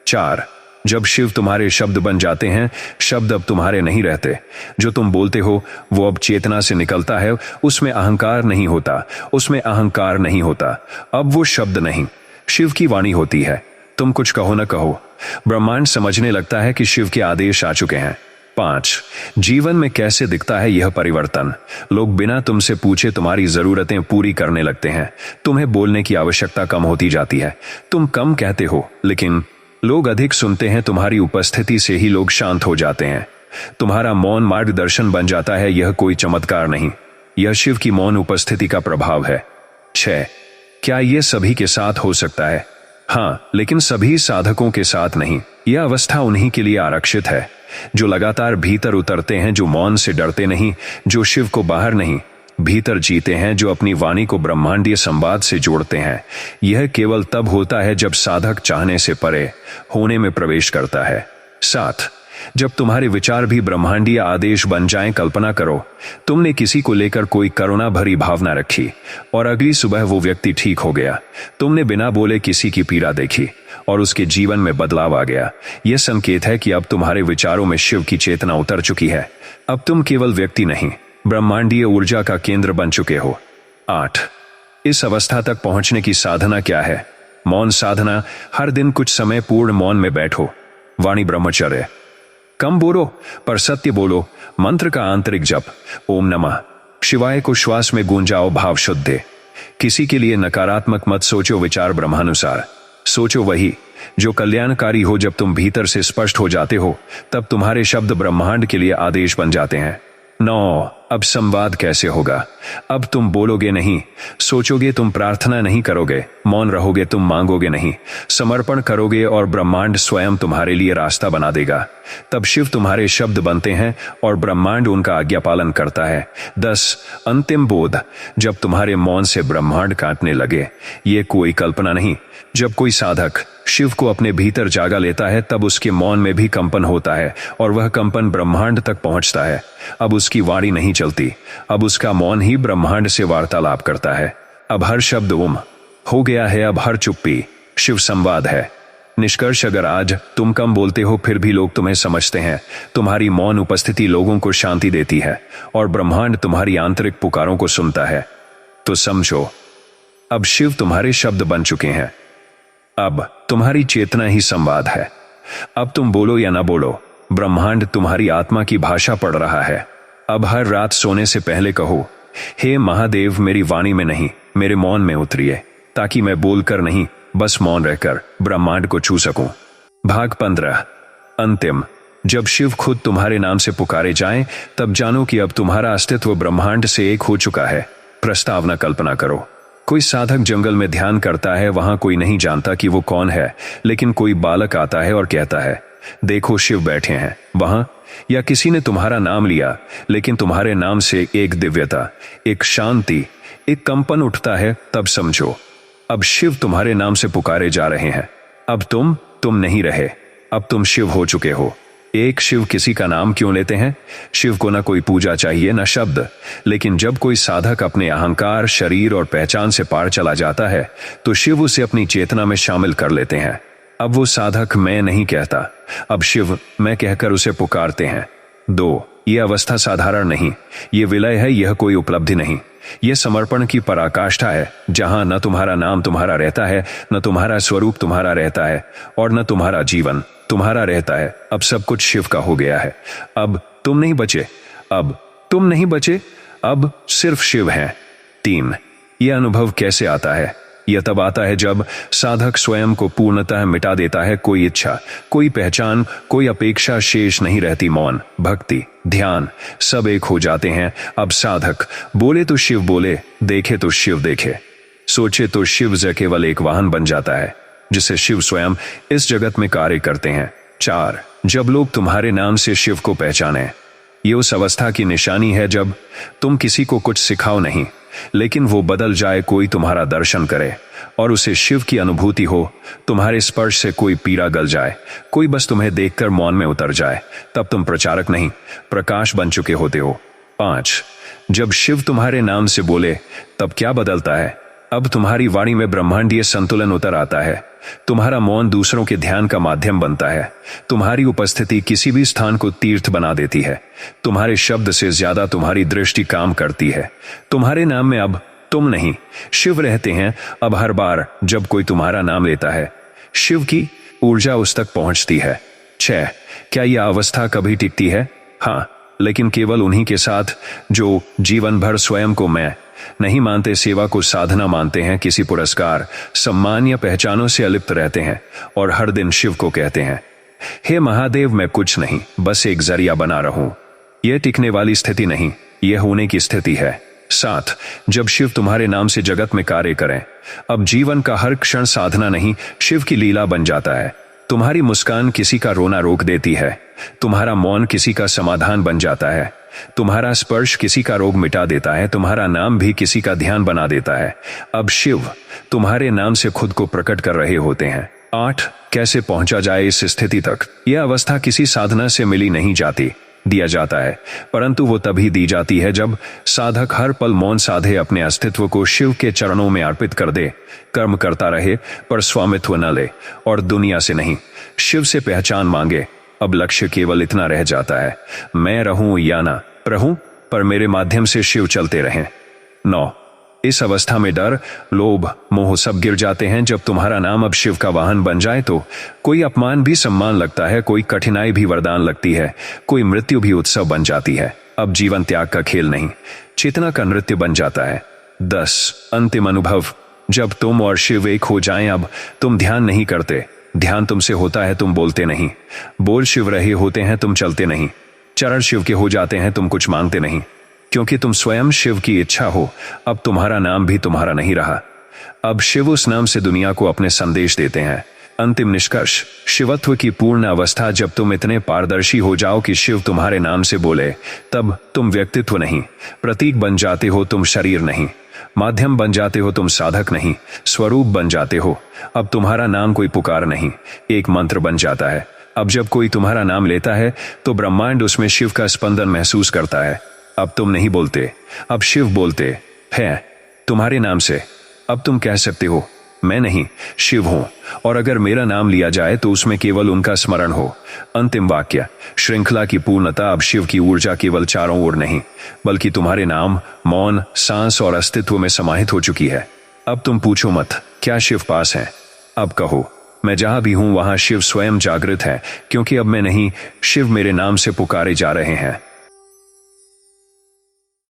4. जब शिव तुम्हारे शब्द बन जाते हैं, शब्द अब तुम्हारे नहीं रहते। जो तुम बोलते हो वो अब चेतना से निकलता है। उसमें अहंकार नहीं होता, उसमें अहंकार नहीं होता। अब वो शब्द नहीं, शिव की वाणी होती है। तुम कुछ कहो न कहो, ब्रह्मांड समझने लगता है कि शिव के आदेश आ चुके हैं। 5. जीवन में कैसे दिखता है यह परिवर्तन। लोग बिना तुमसे पूछे तुम्हारी जरूरतें पूरी करने लगते हैं। तुम्हें बोलने की आवश्यकता कम होती जाती है। तुम कम कहते हो लेकिन लोग अधिक सुनते हैं। तुम्हारी उपस्थिति से ही लोग शांत हो जाते हैं। तुम्हारा मौन मार्गदर्शन बन जाता है। यह कोई चमत्कार नहीं, यह शिव की मौन उपस्थिति का प्रभाव है। 6. क्या यह सभी के साथ हो सकता है? हाँ, लेकिन सभी साधकों के साथ नहीं। यह अवस्था उन्हीं के लिए आरक्षित है जो लगातार भीतर उतरते हैं, जो मौन से डरते नहीं, जो शिव को बाहर नहीं भीतर जीते हैं, जो अपनी वाणी को ब्रह्मांडीय संवाद से जोड़ते हैं। यह केवल तब होता है जब साधक चाहने से परे होने में प्रवेश करता है। 7. जब तुम्हारे विचार भी ब्रह्मांडीय आदेश बन जाएं। कल्पना करो, तुमने किसी को लेकर कोई करुणा भरी भावना रखी और अगली सुबह वो व्यक्ति ठीक हो गया। तुमने बिना बोले किसी की पीड़ा देखी और उसके जीवन में बदलाव आ गया। यह संकेत है कि अब तुम्हारे विचारों में शिव की चेतना उतर चुकी है। अब तुम केवल व्यक्ति नहीं, ब्रह्मांडीय ऊर्जा का केंद्र बन चुके हो। 8. इस अवस्था तक पहुंचने की साधना क्या है? मौन साधना। हर दिन कुछ समय पूर्ण मौन में बैठो। वाणी ब्रह्मचर्य। कम बोलो पर सत्य बोलो। मंत्र का आंतरिक जप, ओम नमः शिवाय को श्वास में गूंजाओ भाव शुद्ध। किसी के लिए नकारात्मक मत सोचो, विचार ब्रह्मानुसार सोचो, वही जो कल्याणकारी हो। जब तुम भीतर से स्पष्ट हो जाते हो तब तुम्हारे शब्द ब्रह्मांड के लिए आदेश बन जाते हैं। 9. अब संवाद कैसे होगा? अब तुम बोलोगे नहीं, सोचोगे, तुम प्रार्थना नहीं करोगे, मौन रहोगे, तुम मांगोगे नहीं, समर्पण करोगे और ब्रह्मांड स्वयं तुम्हारे लिए रास्ता बना देगा। तब शिव तुम्हारे शब्द बनते हैं और ब्रह्मांड उनका आज्ञा पालन करता है। 10. अंतिम बोध। जब तुम्हारे मौन से ब्रह्मांड कांपने लगे, ये कोई कल्पना नहीं। जब कोई साधक शिव को अपने भीतर जागा लेता है तब उसके मौन में भी कंपन होता है और वह कंपन ब्रह्मांड तक पहुंचता है। अब उसकी वाणी नहीं चलती, अब उसका मौन ही ब्रह्मांड से वार्तालाप करता है। अब हर शब्द ओम हो गया है, अब हर चुप्पी शिव संवाद है। निष्कर्ष, अगर आज तुम कम बोलते हो फिर भी लोग तुम्हें समझते हैं, तुम्हारी मौन उपस्थिति लोगों को शांति देती है और ब्रह्मांड तुम्हारी आंतरिक पुकारों को सुनता है, तो समझो अब शिव तुम्हारे शब्द बन चुके हैं। अब तुम्हारी चेतना ही संवाद है। अब तुम बोलो या ना बोलो, ब्रह्मांड तुम्हारी आत्मा की भाषा पढ़ रहा है। अब हर रात सोने से पहले कहो, हे महादेव, मेरी वाणी में नहीं, मेरे मौन में उतरिए, ताकि मैं बोलकर नहीं, बस मौन रहकर ब्रह्मांड को छू सकूं। भाग 15। अंतिम। जब शिव खुद तुम्हारे नाम से पुकारे जाएं, तब जानो कि अब तुम्हारा अस्तित्व ब्रह्मांड से एक हो चुका है। प्रस्तावना कल्पना करो, कोई साधक जंगल में ध्यान करता है, वहां कोई नहीं जानता कि वो कौन है, लेकिन कोई बालक आता है और कहता है, देखो शिव बैठे हैं वहां। या किसी ने तुम्हारा नाम लिया, लेकिन तुम्हारे नाम से एक दिव्यता, एक शांति, एक कंपन उठता है, तब समझो अब शिव तुम्हारे नाम से पुकारे जा रहे हैं। अब तुम नहीं रहे, अब तुम शिव हो चुके हो। एक शिव किसी का नाम क्यों लेते हैं? शिव को ना कोई पूजा चाहिए, ना शब्द, लेकिन जब कोई साधक अपने अहंकार, शरीर और पहचान से पार चला जाता है तो शिव उसे अपनी चेतना में शामिल कर लेते हैं। अब वो साधक मैं नहीं कहता, अब शिव मैं कहकर उसे पुकारते हैं। 2. यह अवस्था साधारण नहीं, यह विलय है, यह कोई उपलब्धि नहीं, यह समर्पण की पराकाष्ठा है, जहां न तुम्हारा नाम तुम्हारा रहता है, न तुम्हारा स्वरूप तुम्हारा रहता है और न तुम्हारा जीवन तुम्हारा रहता है। अब सब कुछ शिव का हो गया है। अब तुम नहीं बचे, अब सिर्फ शिव हैं। 3. यह अनुभव कैसे आता है? यह तब आता है जब साधक स्वयं को पूर्णतः मिटा देता है। कोई इच्छा, कोई पहचान, कोई अपेक्षा शेष नहीं रहती। मौन, भक्ति, ध्यान सब एक हो जाते हैं। अब साधक बोले तो शिव बोले, देखे तो शिव देखे, सोचे तो शिव केवल एक वाहन बन जाता है जिसे शिव स्वयं इस जगत में कार्य करते हैं। 4. जब लोग तुम्हारे नाम से शिव को पहचाने, ये उस अवस्था की निशानी है जब तुम किसी को कुछ सिखाओ नहीं, लेकिन वो बदल जाए। कोई तुम्हारा दर्शन करे और उसे शिव की अनुभूति हो। तुम्हारे स्पर्श से कोई पीड़ा गल जाए, कोई बस तुम्हें देखकर मौन में उतर जाए, तब तुम प्रचारक नहीं, प्रकाश बन चुके होते हो। 5. जब शिव तुम्हारे नाम से बोले, तब क्या बदलता है? अब तुम्हारी वाणी में ब्रह्मांडीय संतुलन उतर आता है। तुम्हारा मौन दूसरों के ध्यान का माध्यम बनता है। तुम्हारी उपस्थिति किसी भी स्थान को तीर्थ बना देती है। तुम्हारे शब्द से ज्यादा तुम्हारी दृष्टि काम करती है। तुम्हारे नाम में अब तुम नहीं, शिव रहते हैं। अब हर बार जब कोई तुम्हारा नाम लेता है, शिव की ऊर्जा उस तक पहुंचती है। 6. क्या यह अवस्था कभी टिकती है? हाँ, लेकिन केवल उन्हीं के साथ जो जीवन भर स्वयं को मैं नहीं मानते, सेवा को साधना मानते हैं, किसी पुरस्कार, सम्मान या पहचानों से अलिप्त रहते हैं और हर दिन शिव को कहते हैं, हे महादेव, मैं कुछ नहीं, बस एक जरिया बना रहूं। यह टिकने वाली स्थिति नहीं, यह होने की स्थिति है। 7. जब शिव तुम्हारे नाम से जगत में कार्य करें, अब जीवन का हर क्षण साधना नहीं, शिव की लीला बन जाता है। तुम्हारी मुस्कान किसी का रोना रोक देती है। तुम्हारा मौन किसी का समाधान बन जाता है। तुम्हारा स्पर्श किसी का रोग मिटा देता है। तुम्हारा नाम भी किसी का ध्यान बना देता है। अब शिव तुम्हारे नाम से खुद को प्रकट कर रहे होते हैं। 8. कैसे पहुंचा जाए इस स्थिति तक? यह अवस्था किसी साधना से मिली नहीं जाती, दिया जाता है, परंतु वो तभी दी जाती है जब साधक हर पल मौन साधे, अपने अस्तित्व को शिव के चरणों में अर्पित कर दे, कर्म करता रहे पर स्वामित्व न ले और दुनिया से नहीं, शिव से पहचान मांगे। अब लक्ष्य केवल इतना रह जाता है, मैं रहूं या ना रहूं, पर मेरे माध्यम से शिव चलते रहें। 9. इस अवस्था में डर, लोभ, मोह सब गिर जाते हैं। जब तुम्हारा नाम अब शिव का वाहन बन जाए तो कोई अपमान भी सम्मान लगता है, कोई कठिनाई भी वरदान लगती है, कोई मृत्यु भी उत्सव बन जाती है। अब जीवन त्याग का खेल नहीं, चेतना का नृत्य बन जाता है। 10. अंतिम अनुभव, जब तुम और शिव एक हो जाएं, अब तुम ध्यान नहीं करते, ध्यान तुमसे होता है, तुम बोलते नहीं। बोल शिव रहे होते हैं, तुम चलते नहीं। चरण शिव के हो जाते हैं, तुम कुछ मांगते नहीं, क्योंकि तुम स्वयं शिव की इच्छा हो। अब तुम्हारा नाम भी तुम्हारा नहीं रहा। अब शिव उस नाम से दुनिया को अपने संदेश देते हैं। अंतिम निष्कर्ष, शिवत्व की पूर्ण अवस्था, जब तुम इतने पारदर्शी हो जाओ कि शिव तुम्हारे नाम से बोले, तब तुम व्यक्तित्व नहीं, प्रतीक बन जाते हो। तुम शरीर नहीं, माध्यम बन जाते हो। तुम साधक नहीं, स्वरूप बन जाते हो। अब तुम्हारा नाम कोई पुकार नहीं, एक मंत्र बन जाता है। अब जब कोई तुम्हारा नाम लेता है तो ब्रह्मांड उसमें शिव का स्पंदन महसूस करता है। अब तुम नहीं बोलते, अब शिव बोलते हैं तुम्हारे नाम से। अब तुम कह सकते हो, मैं नहीं, शिव हूं, और अगर मेरा नाम लिया जाए तो उसमें केवल उनका स्मरण हो। अंतिम वाक्य, श्रृंखला की पूर्णता। अब शिव की ऊर्जा केवल चारों ओर नहीं, बल्कि तुम्हारे नाम, मौन, सांस और अस्तित्व में समाहित हो चुकी है। अब तुम पूछो मत, क्या शिव पास है? अब कहो, मैं जहां भी हूं वहां शिव स्वयं जागृत है, क्योंकि अब मैं नहीं, शिव मेरे नाम से पुकारे जा रहे हैं।